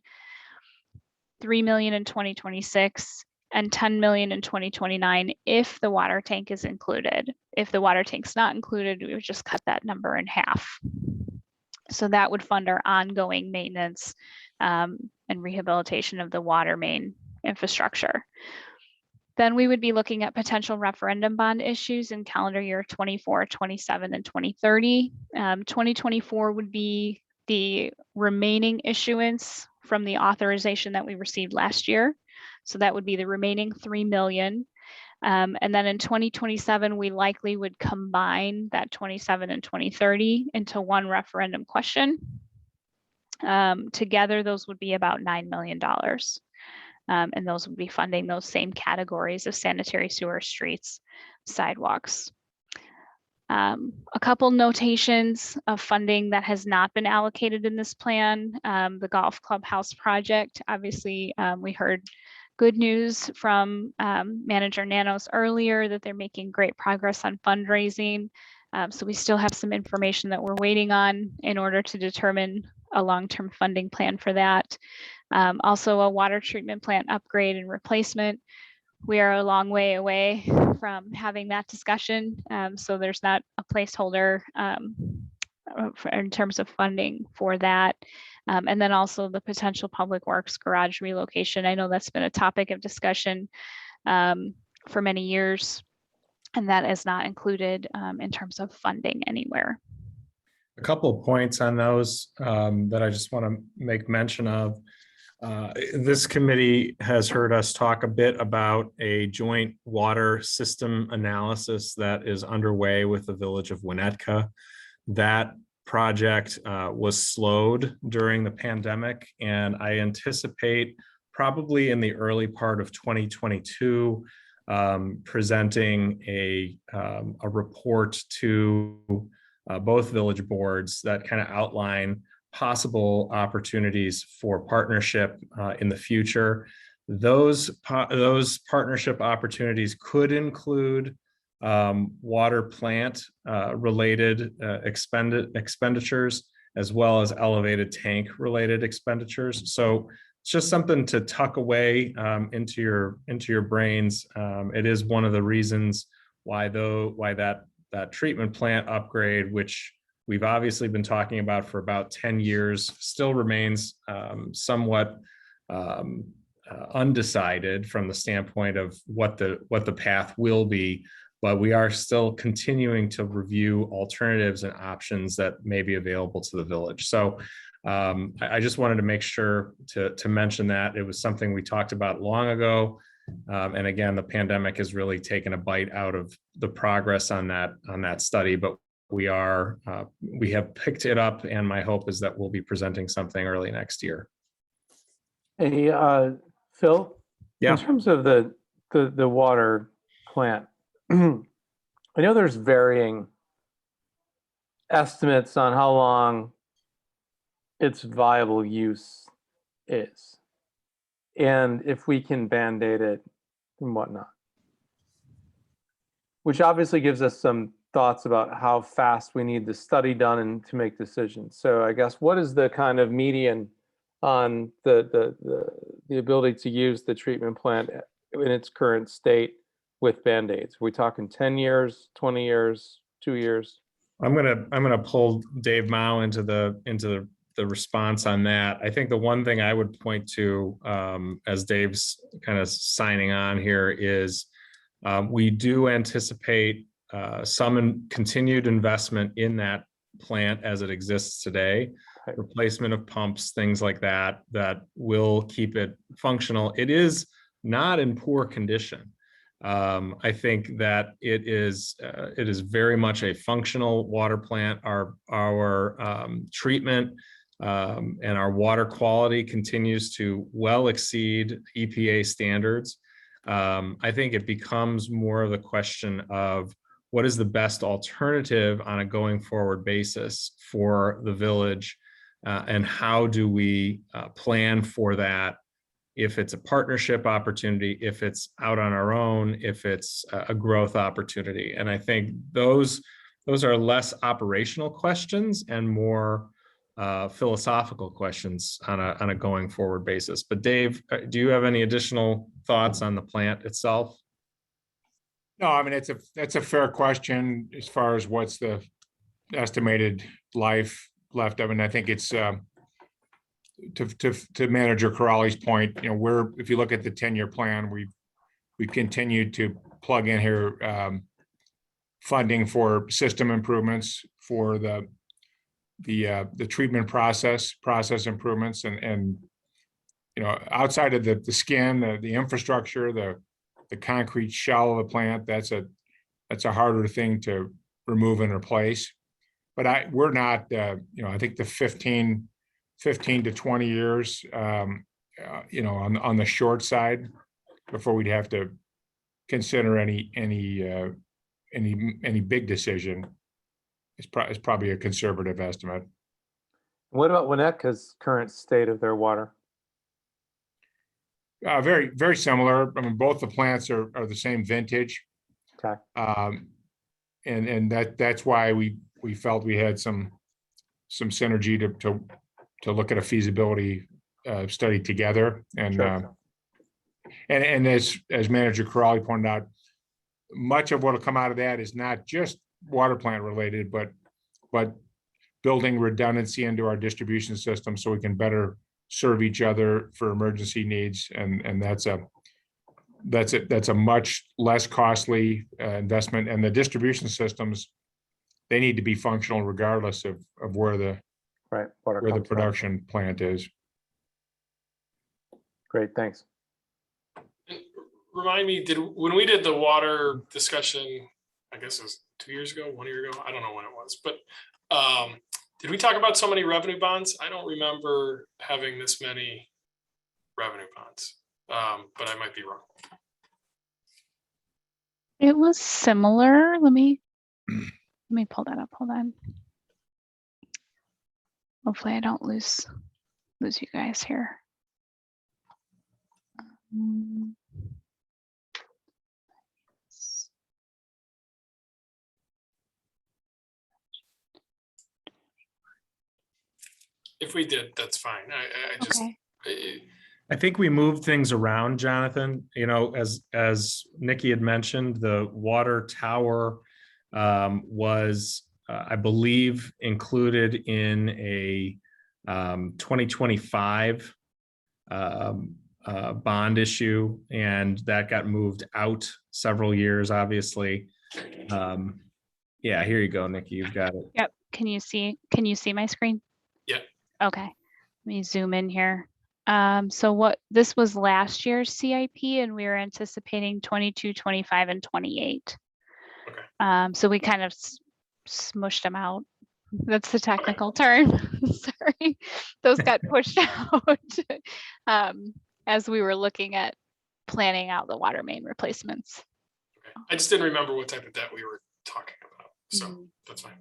3 million in 2026, and 10 million in 2029 if the water tank is included. If the water tank's not included, we would just cut that number in half. So that would fund our ongoing maintenance and rehabilitation of the water main infrastructure. Then we would be looking at potential referendum bond issues in calendar year 24, 27, and 2030. 2024 would be the remaining issuance from the authorization that we received last year. So that would be the remaining 3 million. And then in 2027, we likely would combine that 27 and 2030 into one referendum question. Together, those would be about $9 million. And those would be funding those same categories of sanitary sewer, streets, sidewalks. A couple notations of funding that has not been allocated in this plan. The golf clubhouse project, obviously, we heard good news from Manager Nanos earlier that they're making great progress on fundraising. So we still have some information that we're waiting on in order to determine a long-term funding plan for that. Also a water treatment plant upgrade and replacement. We are a long way away from having that discussion. So there's not a placeholder in terms of funding for that. And then also the potential public works garage relocation. I know that's been a topic of discussion for many years, and that is not included in terms of funding anywhere. A couple of points on those that I just want to make mention of. This committee has heard us talk a bit about a joint water system analysis that is underway with the village of Winnetka. That project was slowed during the pandemic, and I anticipate probably in the early part of 2022 presenting a report to both village boards that kind of outline possible opportunities for partnership in the future. Those partnership opportunities could include water plant related expenditures, as well as elevated tank related expenditures. So it's just something to tuck away into your brains. It is one of the reasons why that treatment plant upgrade, which we've obviously been talking about for about 10 years, still remains somewhat undecided from the standpoint of what the path will be. But we are still continuing to review alternatives and options that may be available to the village. So I just wanted to make sure to mention that it was something we talked about long ago. And again, the pandemic has really taken a bite out of the progress on that study, but we have picked it up, and my hope is that we'll be presenting something early next year. Hey, Phil, Yeah. in terms of the water plant, I know there's varying estimates on how long its viable use is, and if we can band-aid it and whatnot, which obviously gives us some thoughts about how fast we need the study done and to make decisions. So I guess, what is the kind of median on the ability to use the treatment plant in its current state with Band-Aids? Are we talking 10 years, 20 years, 2 years? I'm gonna pull Dave Mao into the response on that. I think the one thing I would point to, as Dave's kind of signing on here, is we do anticipate some continued investment in that plant as it exists today. Right. Replacement of pumps, things like that will keep it functional. It is not in poor condition. I think that it is very much a functional water plant. Our treatment and our water quality continues to well exceed EPA standards. I think it becomes more of the question of what is the best alternative on a going forward basis for the village, and how do we plan for that, if it's a partnership opportunity, if it's out on our own, if it's a growth opportunity. And I think those are less operational questions and more philosophical questions on a going forward basis. But Dave, do you have any additional thoughts on the plant itself? No, I mean, that's a fair question as far as what's the estimated life left of it. And I think it's to Manager Corrali's point, if you look at the 10-year plan, we continued to plug in here funding for system improvements, for the treatment process improvements, and outside of the skin, the infrastructure, the concrete shell of the plant, that's a harder thing to remove and replace. But we're not, I think the 15 to 20 years, on the short side before we'd have to consider any big decision. It's probably a conservative estimate. What about Winnebago's current state of their water? Very, very similar. I mean, both the plants are the same vintage. Okay. And that's why we felt we had some synergy to look at a feasibility study together. And Sure. And as Manager Corrali pointed out, much of what will come out of that is not just water plant related, but building redundancy into our distribution system so we can better serve each other for emergency needs. And that's a much less costly investment. And the distribution systems, they need to be functional regardless of where the production plant is. Great, thanks. Remind me, when we did the water discussion, I guess it was 2 years ago, 1 year ago, I don't know when it was, but did we talk about so many revenue bonds? I don't remember having this many revenue bonds, but I might be wrong. It was similar. Let me pull that up. Hold on. Hopefully I don't lose you guys here. If we did, that's fine. I just, Okay. I think we moved things around, Jonathan. As Nikki had mentioned, the water tower was, I believe, included in a 2025 bond issue, and that got moved out several years, obviously. Yeah, here you go, Nikki. You've got it. Yep. Can you see my screen? Yeah. Okay, let me zoom in here. So this was last year's CIP, and we were anticipating 22, 25, and 28. Okay. So we kind of smushed them out. That's the technical term. Sorry, those got pushed out as we were looking at planning out the water main replacements. Okay. I just didn't remember what type of debt we were talking about, so that's fine.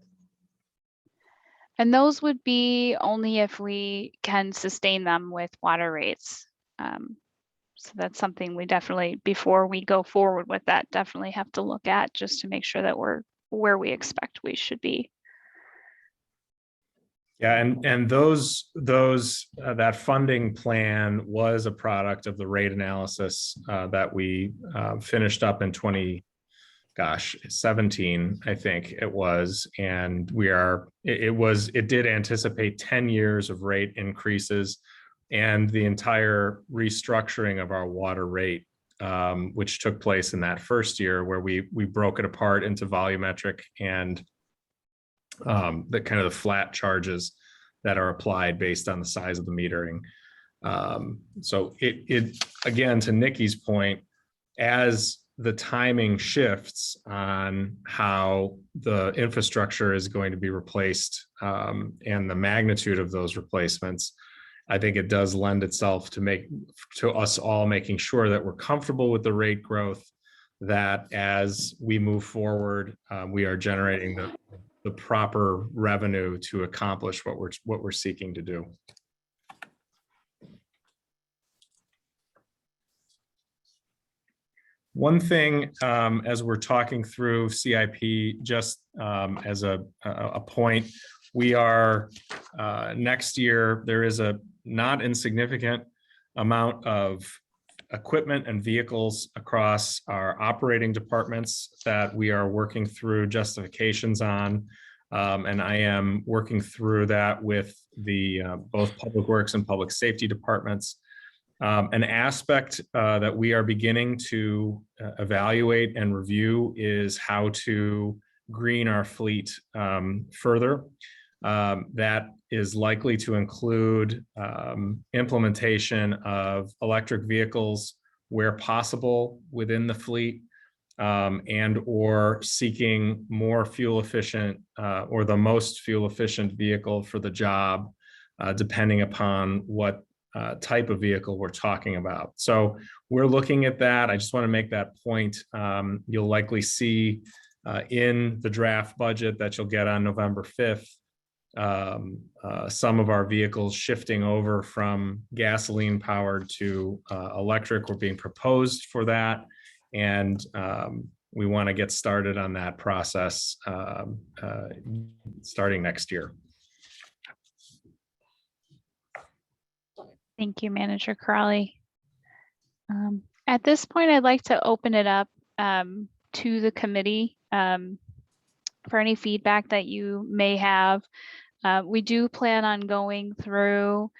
And those would be only if we can sustain them with water rates. So that's something we definitely, before we go forward with that, definitely have to look at, just to make sure that we're where we expect we should be. Yeah, and that funding plan was a product of the rate analysis that we finished up in 2017, I think it was, and it did anticipate 10 years of rate increases and the entire restructuring of our water rate, which took place in that first year, where we broke it apart into volumetric and the kind of the flat charges that are applied based on the size of the metering. So it again, to Nikki's point, as the timing shifts on how the infrastructure is going to be replaced and the magnitude of those replacements, I think it does lend itself to us all making sure that we're comfortable with the rate growth, that as we move forward, we are generating the proper revenue to accomplish what we're seeking to do. One thing, as we're talking through CIP, just as a point, we are next year, there is a not insignificant amount of equipment and vehicles across our operating departments that we are working through justifications on. And I am working through that with the both Public Works and Public Safety departments. An aspect that we are beginning to evaluate and review is how to green our fleet further. That is likely to include implementation of electric vehicles where possible within the fleet, and or seeking more fuel efficient or the most fuel efficient vehicle for the job, depending upon what type of vehicle we're talking about. So we're looking at that. I just want to make that point. You'll likely see in the draft budget that you'll get on November 5th, some of our vehicles shifting over from gasoline powered to electric. We're being proposed for that. And we want to get started on that process starting next year. Thank you, Manager Crowley. At this point, I'd like to open it up to the committee for any feedback that you may have. We do plan on going through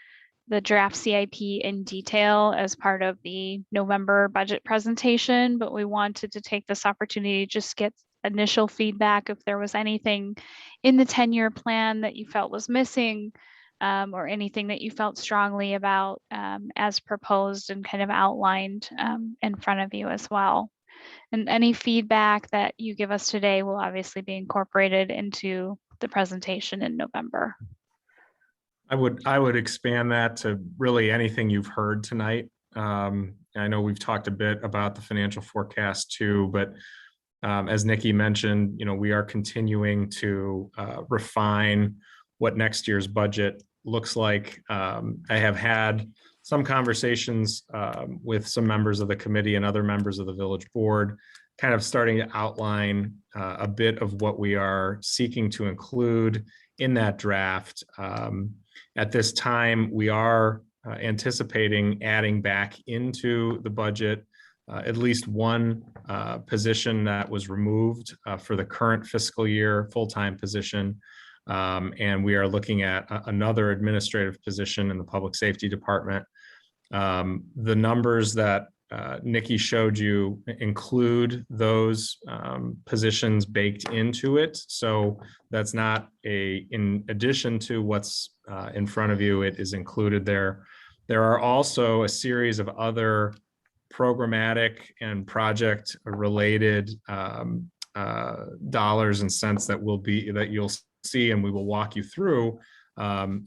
the draft CIP in detail as part of the November budget presentation, but we wanted to take this opportunity to just get initial feedback if there was anything in the 10-year plan that you felt was missing, or anything that you felt strongly about as proposed and kind of outlined in front of you as well. And any feedback that you give us today will obviously be incorporated into the presentation in November. I would expand that to really anything you've heard tonight. I know we've talked a bit about the financial forecast too, but as Nikki mentioned, we are continuing to refine what next year's budget looks like. I have had some conversations with some members of the committee and other members of the village board, kind of starting to outline a bit of what we are seeking to include in that draft. At this time, we are anticipating adding back into the budget at least one position that was removed for the current fiscal year, full-time position. And we are looking at another administrative position in the Public Safety Department. The numbers that Nikki showed you include those positions baked into it. So that's not in addition to what's in front of you, it is included there. There are also a series of other programmatic and project related dollars and cents that you'll see, and we will walk you through,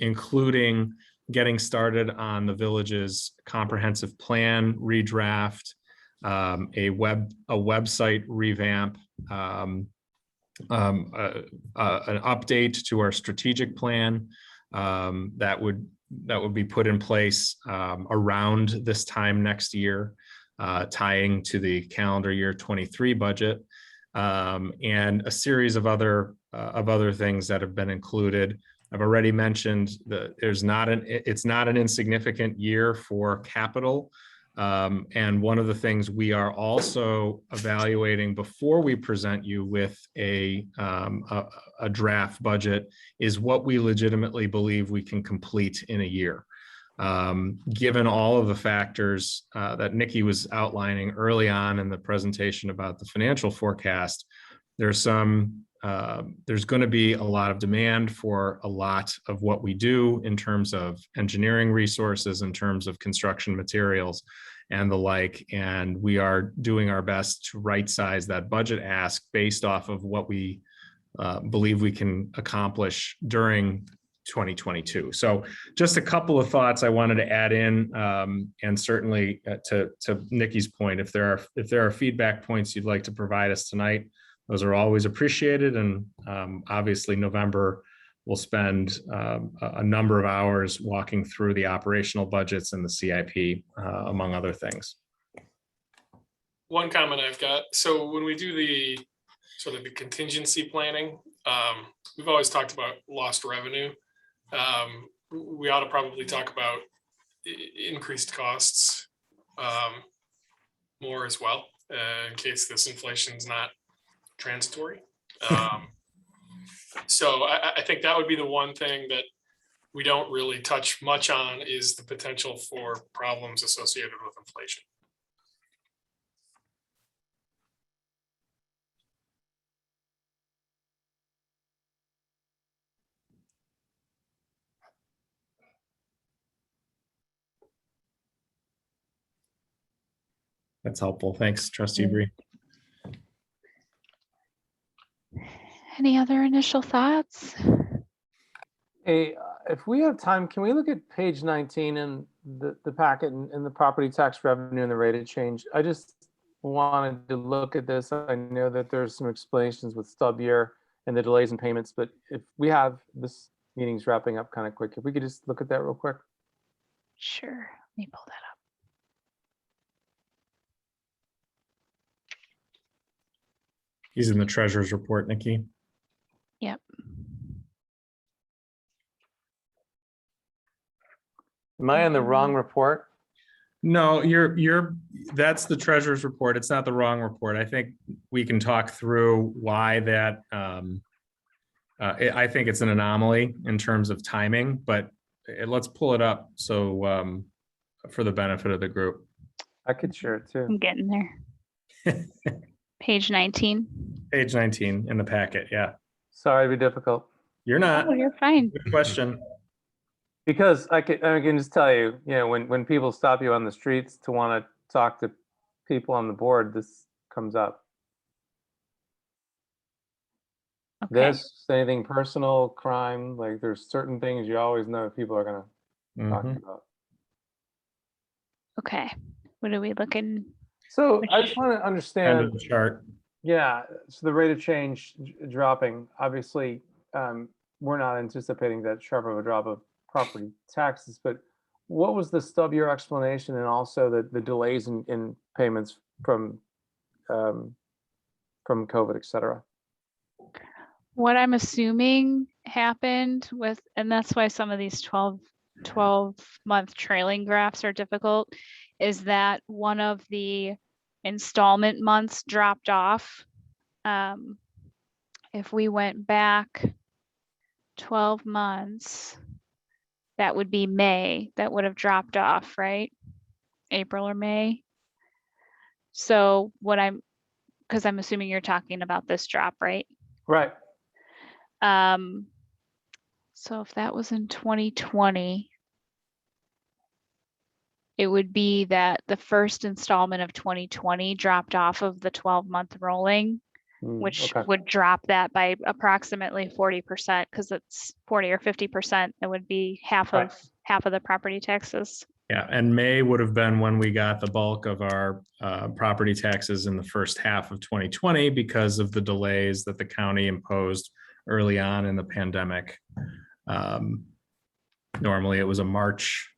including getting started on the village's comprehensive plan redraft, a website revamp, an update to our strategic plan that would be put in place around this time next year, tying to the calendar year 23 budget, and a series of other things that have been included. I've already mentioned that it's not an insignificant year for capital. And one of the things we are also evaluating before we present you with a draft budget is what we legitimately believe we can complete in a year. Given all of the factors that Nikki was outlining early on in the presentation about the financial forecast, there's going to be a lot of demand for a lot of what we do in terms of engineering resources, in terms of construction materials and the like. And we are doing our best to right size that budget ask based off of what we believe we can accomplish during 2022. So just a couple of thoughts I wanted to add in, and certainly to Nikki's point, if there are feedback points you'd like to provide us tonight, those are always appreciated. And obviously November, we'll spend a number of hours walking through the operational budgets and the CIP, among other things. One comment I've got, so when we do the sort of the contingency planning, we've always talked about lost revenue. We ought to probably talk about increased costs more as well, in case this inflation is not transitory. So I think that would be the one thing that we don't really touch much on, is the potential for problems associated with inflation. That's helpful. Thanks, Trustee Bree. Any other initial thoughts? Hey, if we have time, can we look at page 19 in the packet and the property tax revenue and the rate of change? I just wanted to look at this. I know that there's some explanations with stub year and the delays in payments, but if we have, this meeting's wrapping up kind of quick, if we could just look at that real quick. Sure, let me pull that up. He's in the treasurer's report, Nikki. Yep. Am I on the wrong report? No, that's the treasurer's report. It's not the wrong report. I think we can talk through why that. I think it's an anomaly in terms of timing, but let's pull it up so for the benefit of the group. I could share it too. I'm getting there. Page 19. Page 19 in the packet. Yeah. Sorry to be difficult. You're not. Oh, you're fine. Good question. Because I can just tell you, when people stop you on the streets to want to talk to people on the board, this comes up. Okay. This, anything personal, crime, like there's certain things you always know people are going to talk about. Okay. What are we looking? So I just want to End understand. of the chart. Yeah, so the rate of change dropping, obviously, we're not anticipating that sharp of a drop of property taxes, but what was the stub year explanation, and also the delays in payments from COVID, et cetera? What I'm assuming happened with, and that's why some of these 12-month trailing graphs are difficult, is that one of the installment months dropped off. If we went back 12 months, that would be May, that would have dropped off, right? April or May. So because I'm assuming you're talking about this drop, right? Right. So if that was in 2020, it would be that the first installment of 2020 dropped off of the 12-month rolling, which Okay. would drop that by approximately 40%, because it's 40 or 50%. It would be half Right. of the property taxes. Yeah, and May would have been when we got the bulk of our property taxes in the first half of 2020 because of the delays that the county imposed early on in the pandemic. Normally it was a March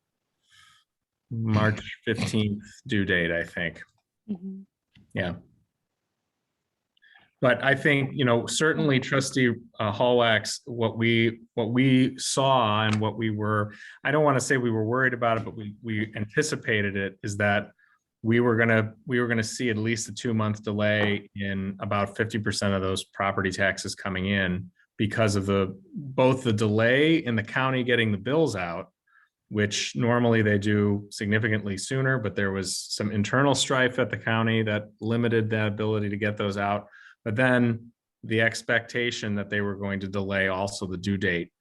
15th due date, I think. Yeah. But I think, certainly Trustee Hallwax, what we saw and what we were, I don't want to say we were worried about it, but we anticipated it, is that we were gonna see at least a 2-month delay in about 50% of those property taxes coming in because of both the delay in the county getting the bills out, which normally they do significantly sooner, but there was some internal strife at the county that limited that ability to get those out. But then the expectation that they were going to delay also the due date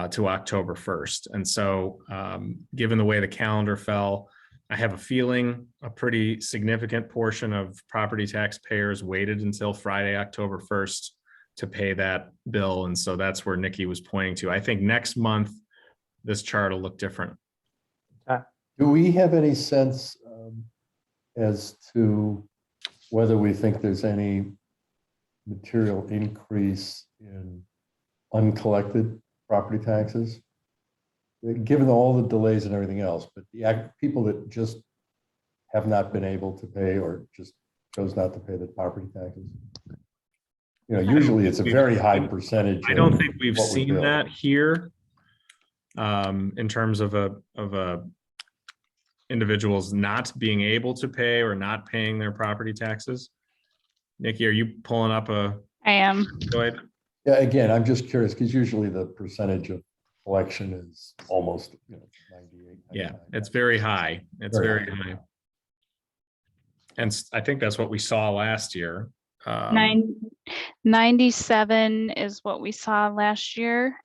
to October 1st. And so given the way the calendar fell, I have a feeling a pretty significant portion of property taxpayers waited until Friday, October 1st to pay that bill. And so that's where Nikki was pointing to. I think next month, this chart will look different. Do we have any sense as to whether we think there's any material increase in uncollected property taxes, given all the delays and everything else, but the people that just have not been able to pay or just chose not to pay the property taxes? Usually it's a very high percentage. I don't think we've seen that here in terms of individuals not being able to pay or not paying their property taxes. Nikki, are you pulling up I am. Go ahead. Yeah, again, I'm just curious because usually the percentage of collection is almost 98. Yeah, it's very high. It's very high. And I think that's what we saw last year. 97 is what we saw last year.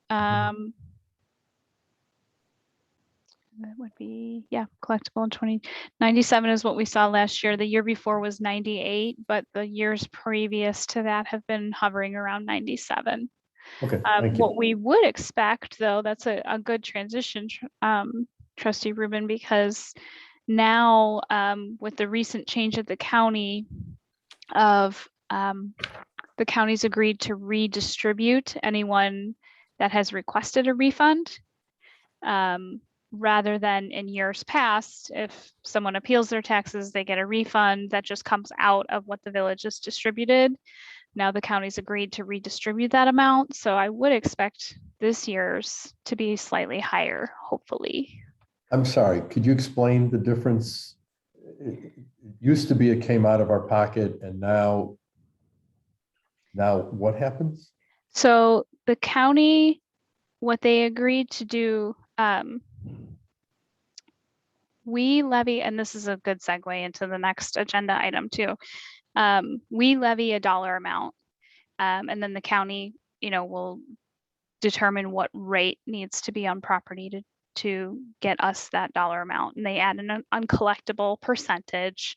That would be, collectible in 97 is what we saw last year. The year before was 98, but the years previous to that have been hovering around 97. Okay, thank you. What we would expect, though, that's a good transition, Trustee Rubin, because now with the recent change at the county of the county's agreed to redistribute anyone that has requested a refund. Rather than in years past, if someone appeals their taxes, they get a refund that just comes out of what the village has distributed. Now the county's agreed to redistribute that amount. So I would expect this year's to be slightly higher, hopefully. I'm sorry, could you explain the difference? It used to be it came out of our pocket, and now what happens? So the county, what they agreed to do, we levy, and this is a good segue into the next agenda item too. We levy a dollar amount, and then the county, will determine what rate needs to be on property to get us that dollar amount. And they add an uncollectible percentage,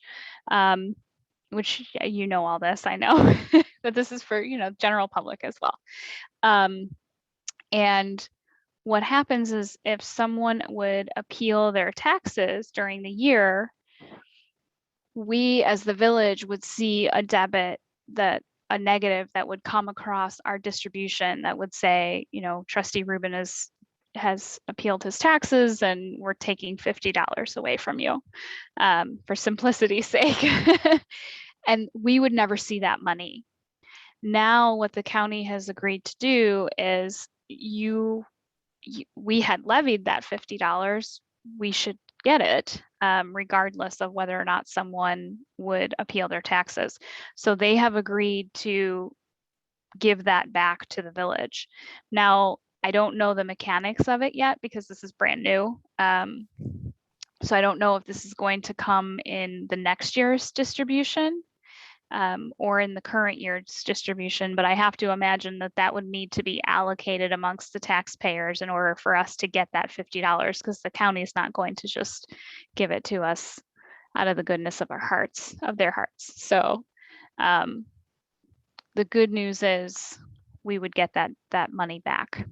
which all this, I know, but this is for, general public as well. And what happens is if someone would appeal their taxes during the year, we as the village would see a negative that would come across our distribution that would say, Trustee Rubin has appealed his taxes and we're taking $50 away from you, for simplicity's sake. And we would never see that money. Now what the county has agreed to do is we had levied that $50, we should get it, regardless of whether or not someone would appeal their taxes. So they have agreed to give that back to the village. Now, I don't know the mechanics of it yet because this is brand new. So I don't know if this is going to come in the next year's distribution or in the current year's distribution, but I have to imagine that that would need to be allocated amongst the taxpayers in order for us to get that $50, because the county is not going to just give it to us out of the goodness of our hearts, of their hearts. So the good news is we would get that money back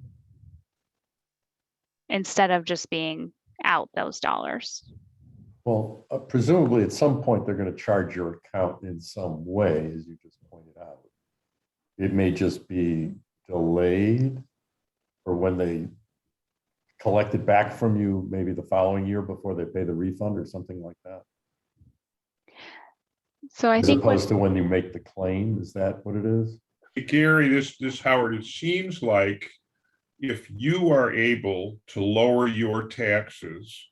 instead of just being out those dollars. Well, presumably at some point, they're going to charge your account in some way, as you just pointed out. It may just be delayed, or when they collect it back from you, maybe the following year before they pay the refund or something like that. So I As think opposed to when you make the claim, is that what it is? Gary, this Howard, it seems like if you are able to lower your taxes,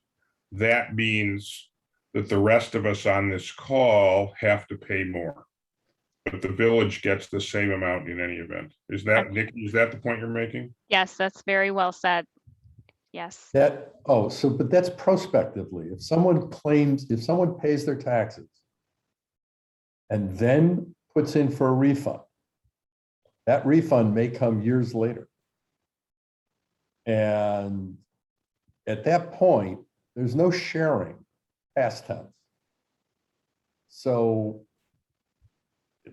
that means that the rest of us on this call have to pay more. But the village gets the same amount in any event. Is that, Nikki, is that the point you're making? yes, that's very well said. Yes. But that's prospectively. If someone pays their taxes and then puts in for a refund, that refund may come years later. And at that point, there's no sharing, past tense. So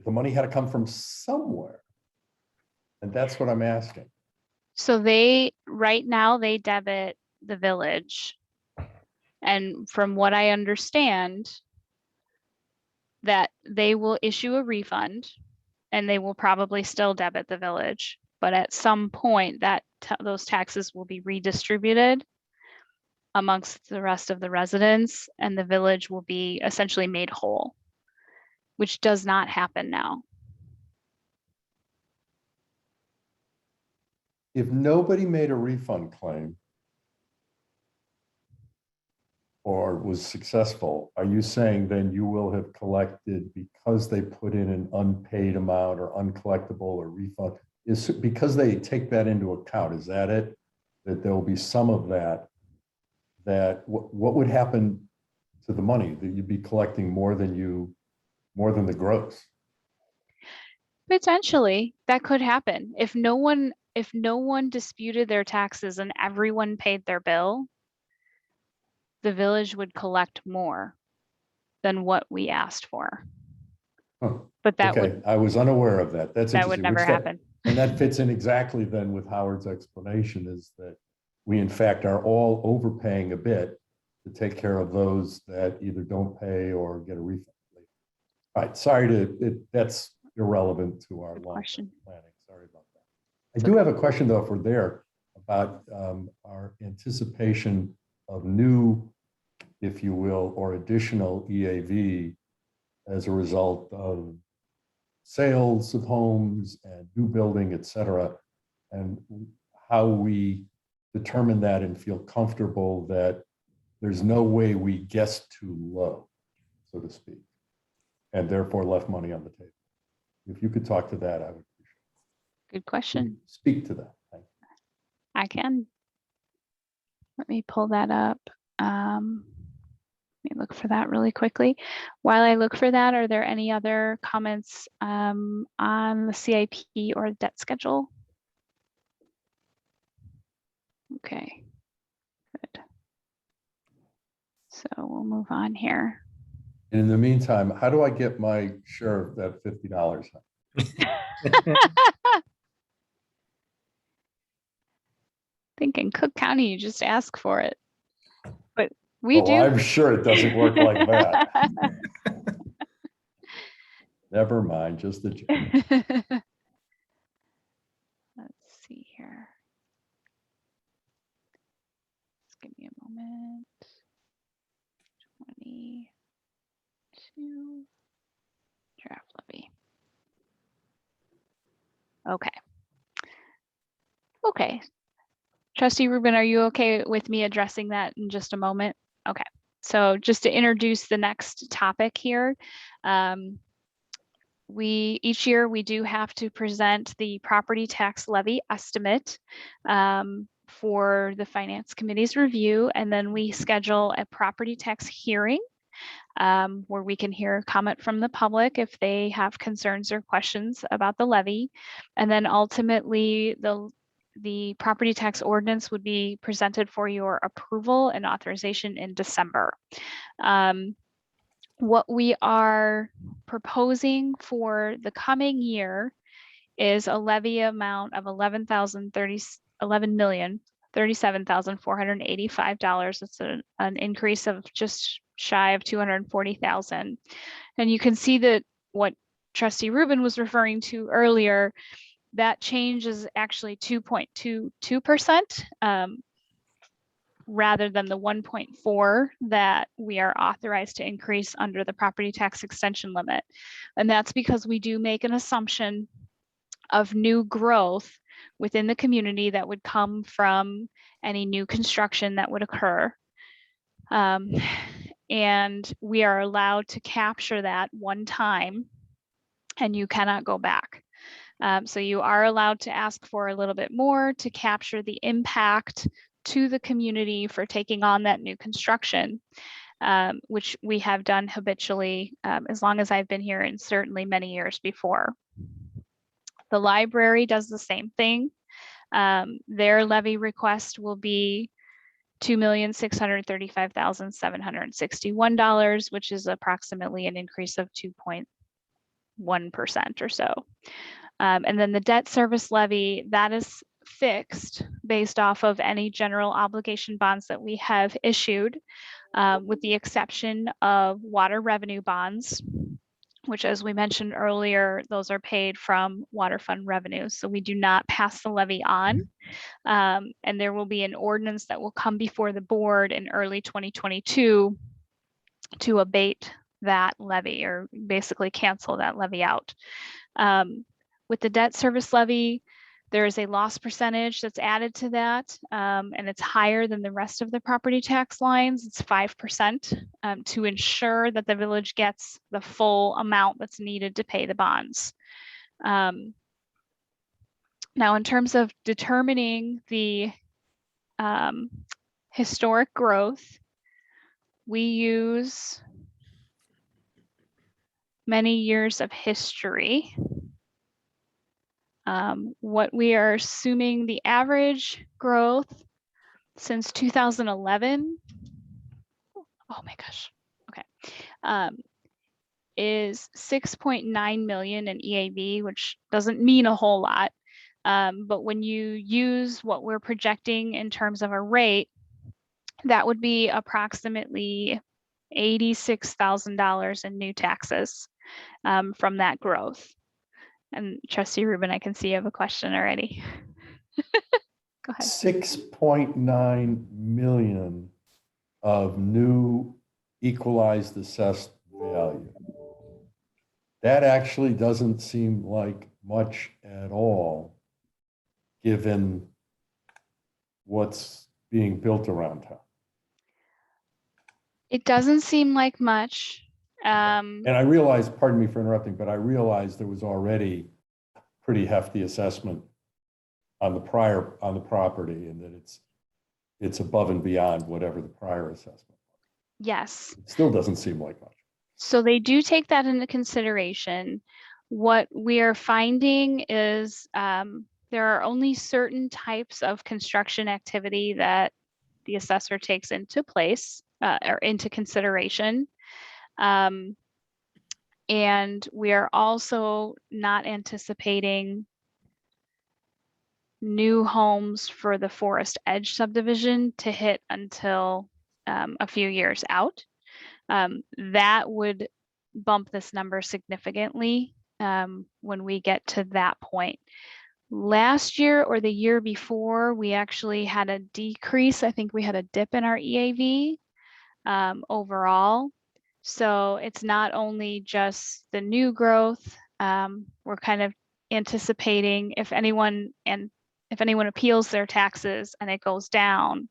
the money had to come from somewhere. And that's what I'm asking. So right now they debit the village. And from what I understand, that they will issue a refund and they will probably still debit the village. But at some point those taxes will be redistributed amongst the rest of the residents, and the village will be essentially made whole, which does not happen now. If nobody made a refund claim or was successful, are you saying then you will have collected because they put in an unpaid amount or uncollectible or refund? Is because they take that into account, is that it? That there will be some of that, what would happen to the money? That you'd be collecting more than the gross? Potentially, that could happen. If no one disputed their taxes and everyone paid their bill, the village would collect more than what we asked for. Huh. But that Okay, I was unaware of that. That's would interesting. never happen. And that fits in exactly then with Howard's explanation, is that we in fact are all overpaying a bit to take care of those that either don't pay or get a refund. All right, sorry that's irrelevant to our long-term planning. Sorry about that. I do have a question though, if we're there, about our anticipation of new, if you will, or additional EAV as a result of sales of homes and new building, et cetera, and how we determine that and feel comfortable that there's no way we guessed too low, so to speak, and therefore left money on the table. If you could talk to that, I would appreciate it. Good question. Speak to that. Thank you. I can. Let me pull that up. Let me look for that really quickly. While I look for that, are there any other comments on the CIP or debt schedule? Okay, good. So we'll move on here. And in the meantime, how do I get my share of that $50? think in Cook County, you just ask for it. But we do. I'm sure it doesn't work like that. Never mind, just the joke. Let's see here. Just give me a moment. 22 draft levy. Okay. Okay. Trustee Rubin, are you okay with me addressing that in just a moment? Okay. So just to introduce the next topic here, each year we do have to present the property tax levy estimate for the Finance Committee's review, and then we schedule a property tax hearing where we can hear comment from the public if they have concerns or questions about the levy. And then ultimately, the property tax ordinance would be presented for your approval and authorization in December. What we are proposing for the coming year is a levy amount of $11,037,485. It's an increase of just shy of 240,000. And you can see that what Trustee Rubin was referring to earlier, that change is actually 2.22%, rather than the 1.4 that we are authorized to increase under the property tax extension limit. And that's because we do make an assumption of new growth within the community that would come from any new construction that would occur. And we are allowed to capture that one time, and you cannot go back. So you are allowed to ask for a little bit more to capture the impact to the community for taking on that new construction, which we have done habitually as long as I've been here, and certainly many years before. The library does the same thing. Their levy request will be $2,635,761, which is approximately an increase of 2.1% or so. And then the debt service levy, that is fixed based off of any general obligation bonds that we have issued, with the exception of water revenue bonds, which, as we mentioned earlier, those are paid from water fund revenues. So we do not pass the levy on. And there will be an ordinance that will come before the board in early 2022 to abate that levy, or basically cancel that levy out. With the debt service levy, there is a loss percentage that's added to that, and it's higher than the rest of the property tax lines. It's 5%, to ensure that the village gets the full amount that's needed to pay the bonds. Now, in terms of determining the historic growth, we use many years of history. What we are assuming the average growth since 2011, oh my gosh, okay, is 6.9 million in EAV, which doesn't mean a whole lot. But when you use what we're projecting in terms of a rate, that would be approximately $86,000 in new taxes from that growth. And Trustee Rubin, I can see you have a question already. Go ahead. 6.9 million of new equalized assessed value. That actually doesn't seem like much at all, given what's being built around town. It doesn't seem like much. And I realize, pardon me for interrupting, but I realized there was already pretty hefty assessment on the property, and that it's above and beyond whatever the prior assessment. Yes. It still doesn't seem like much. So they do take that into consideration. What we are finding is there are only certain types of construction activity that the assessor takes into place or into consideration. And we are also not anticipating new homes for the Forest Edge subdivision to hit until a few years out. That would bump this number significantly when we get to that point. Last year or the year before, we actually had a decrease. I think we had a dip in our EAV overall. So it's not only just the new growth. We're kind of anticipating if anyone appeals their taxes and it goes down,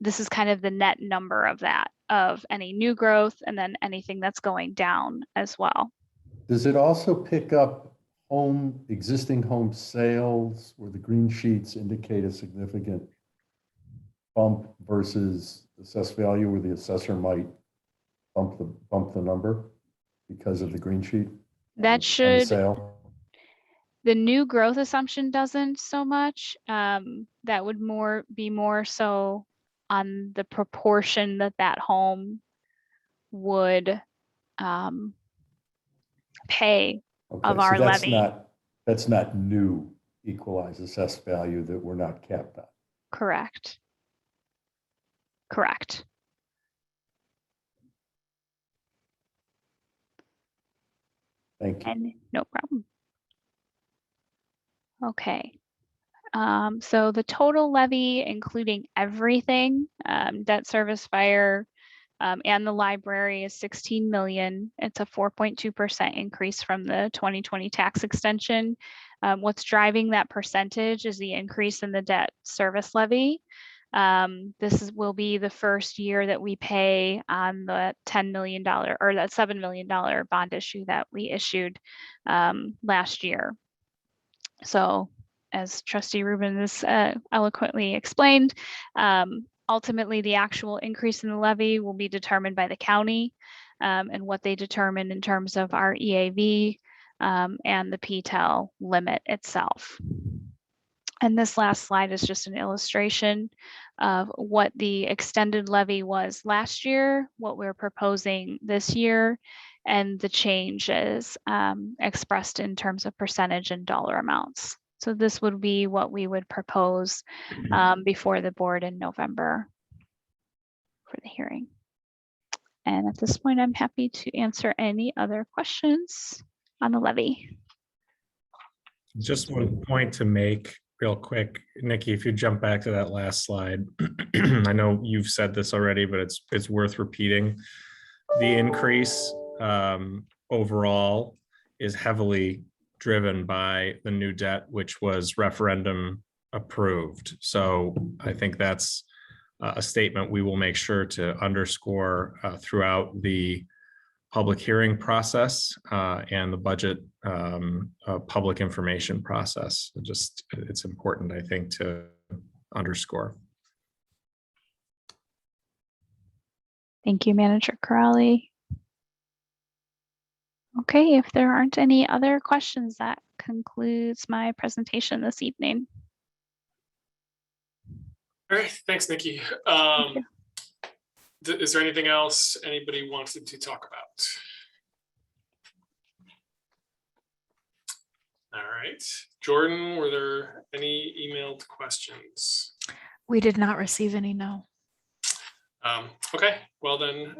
this is kind of the net number of that, of any new growth and then anything that's going down as well. Does it also pick up existing home sales where the green sheets indicate a significant bump versus assessed value where the assessor might bump the number because of the green sheet? That on the should, sale? the new growth assumption doesn't so much. That would be more so on the proportion that home would pay Okay, of so our that's levy. that's not new equalized assessed value that we're not capped on. Correct. Correct. Thank you. And no problem. Okay. So the total levy, including everything, debt service, fire, and the library is 16 million. It's a 4.2% increase from the 2020 tax extension. What's driving that percentage is the increase in the debt service levy. This will be the first year that we pay on the $10 million or that $7 million bond issue that we issued last year. So as Trustee Rubin has eloquently explained, ultimately the actual increase in the levy will be determined by the county and what they determine in terms of our EAV and the PTEL limit itself. And this last slide is just an illustration of what the extended levy was last year, what we're proposing this year, and the changes expressed in terms of percentage and dollar amounts. So this would be what we would propose before the board in November for the hearing. And at this point, I'm happy to answer any other questions on the levy. Just one point to make real quick, Nikki, if you jump back to that last slide. I know you've said this already, but it's worth repeating. The increase overall is heavily driven by the new debt, which was referendum approved. So I think that's a statement we will make sure to underscore throughout the public hearing process and the budget public information process. It's important, I think, to underscore. Thank you, Manager Corrali. Okay, if there aren't any other questions, that concludes my presentation this evening. All right, thanks, Nikki. Is there anything else anybody wanted to talk about? All right, Jordan, were there any emailed questions? We did not receive any, no. Okay, well then,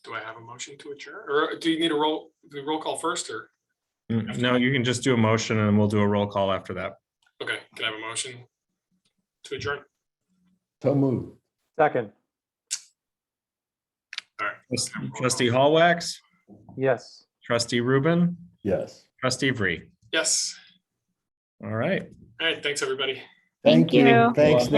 do I have a motion to adjourn, or do you need a roll call first, or? No, you can just do a motion and we'll do a roll call after that. Okay, can I have a motion to adjourn? So moved. Second, All right. Trustee Hallwax, yes. Trustee Rubin, Yes. Trustee Vree. Yes. All right. All right, thanks, everybody. Thank you. Thanks, Nick.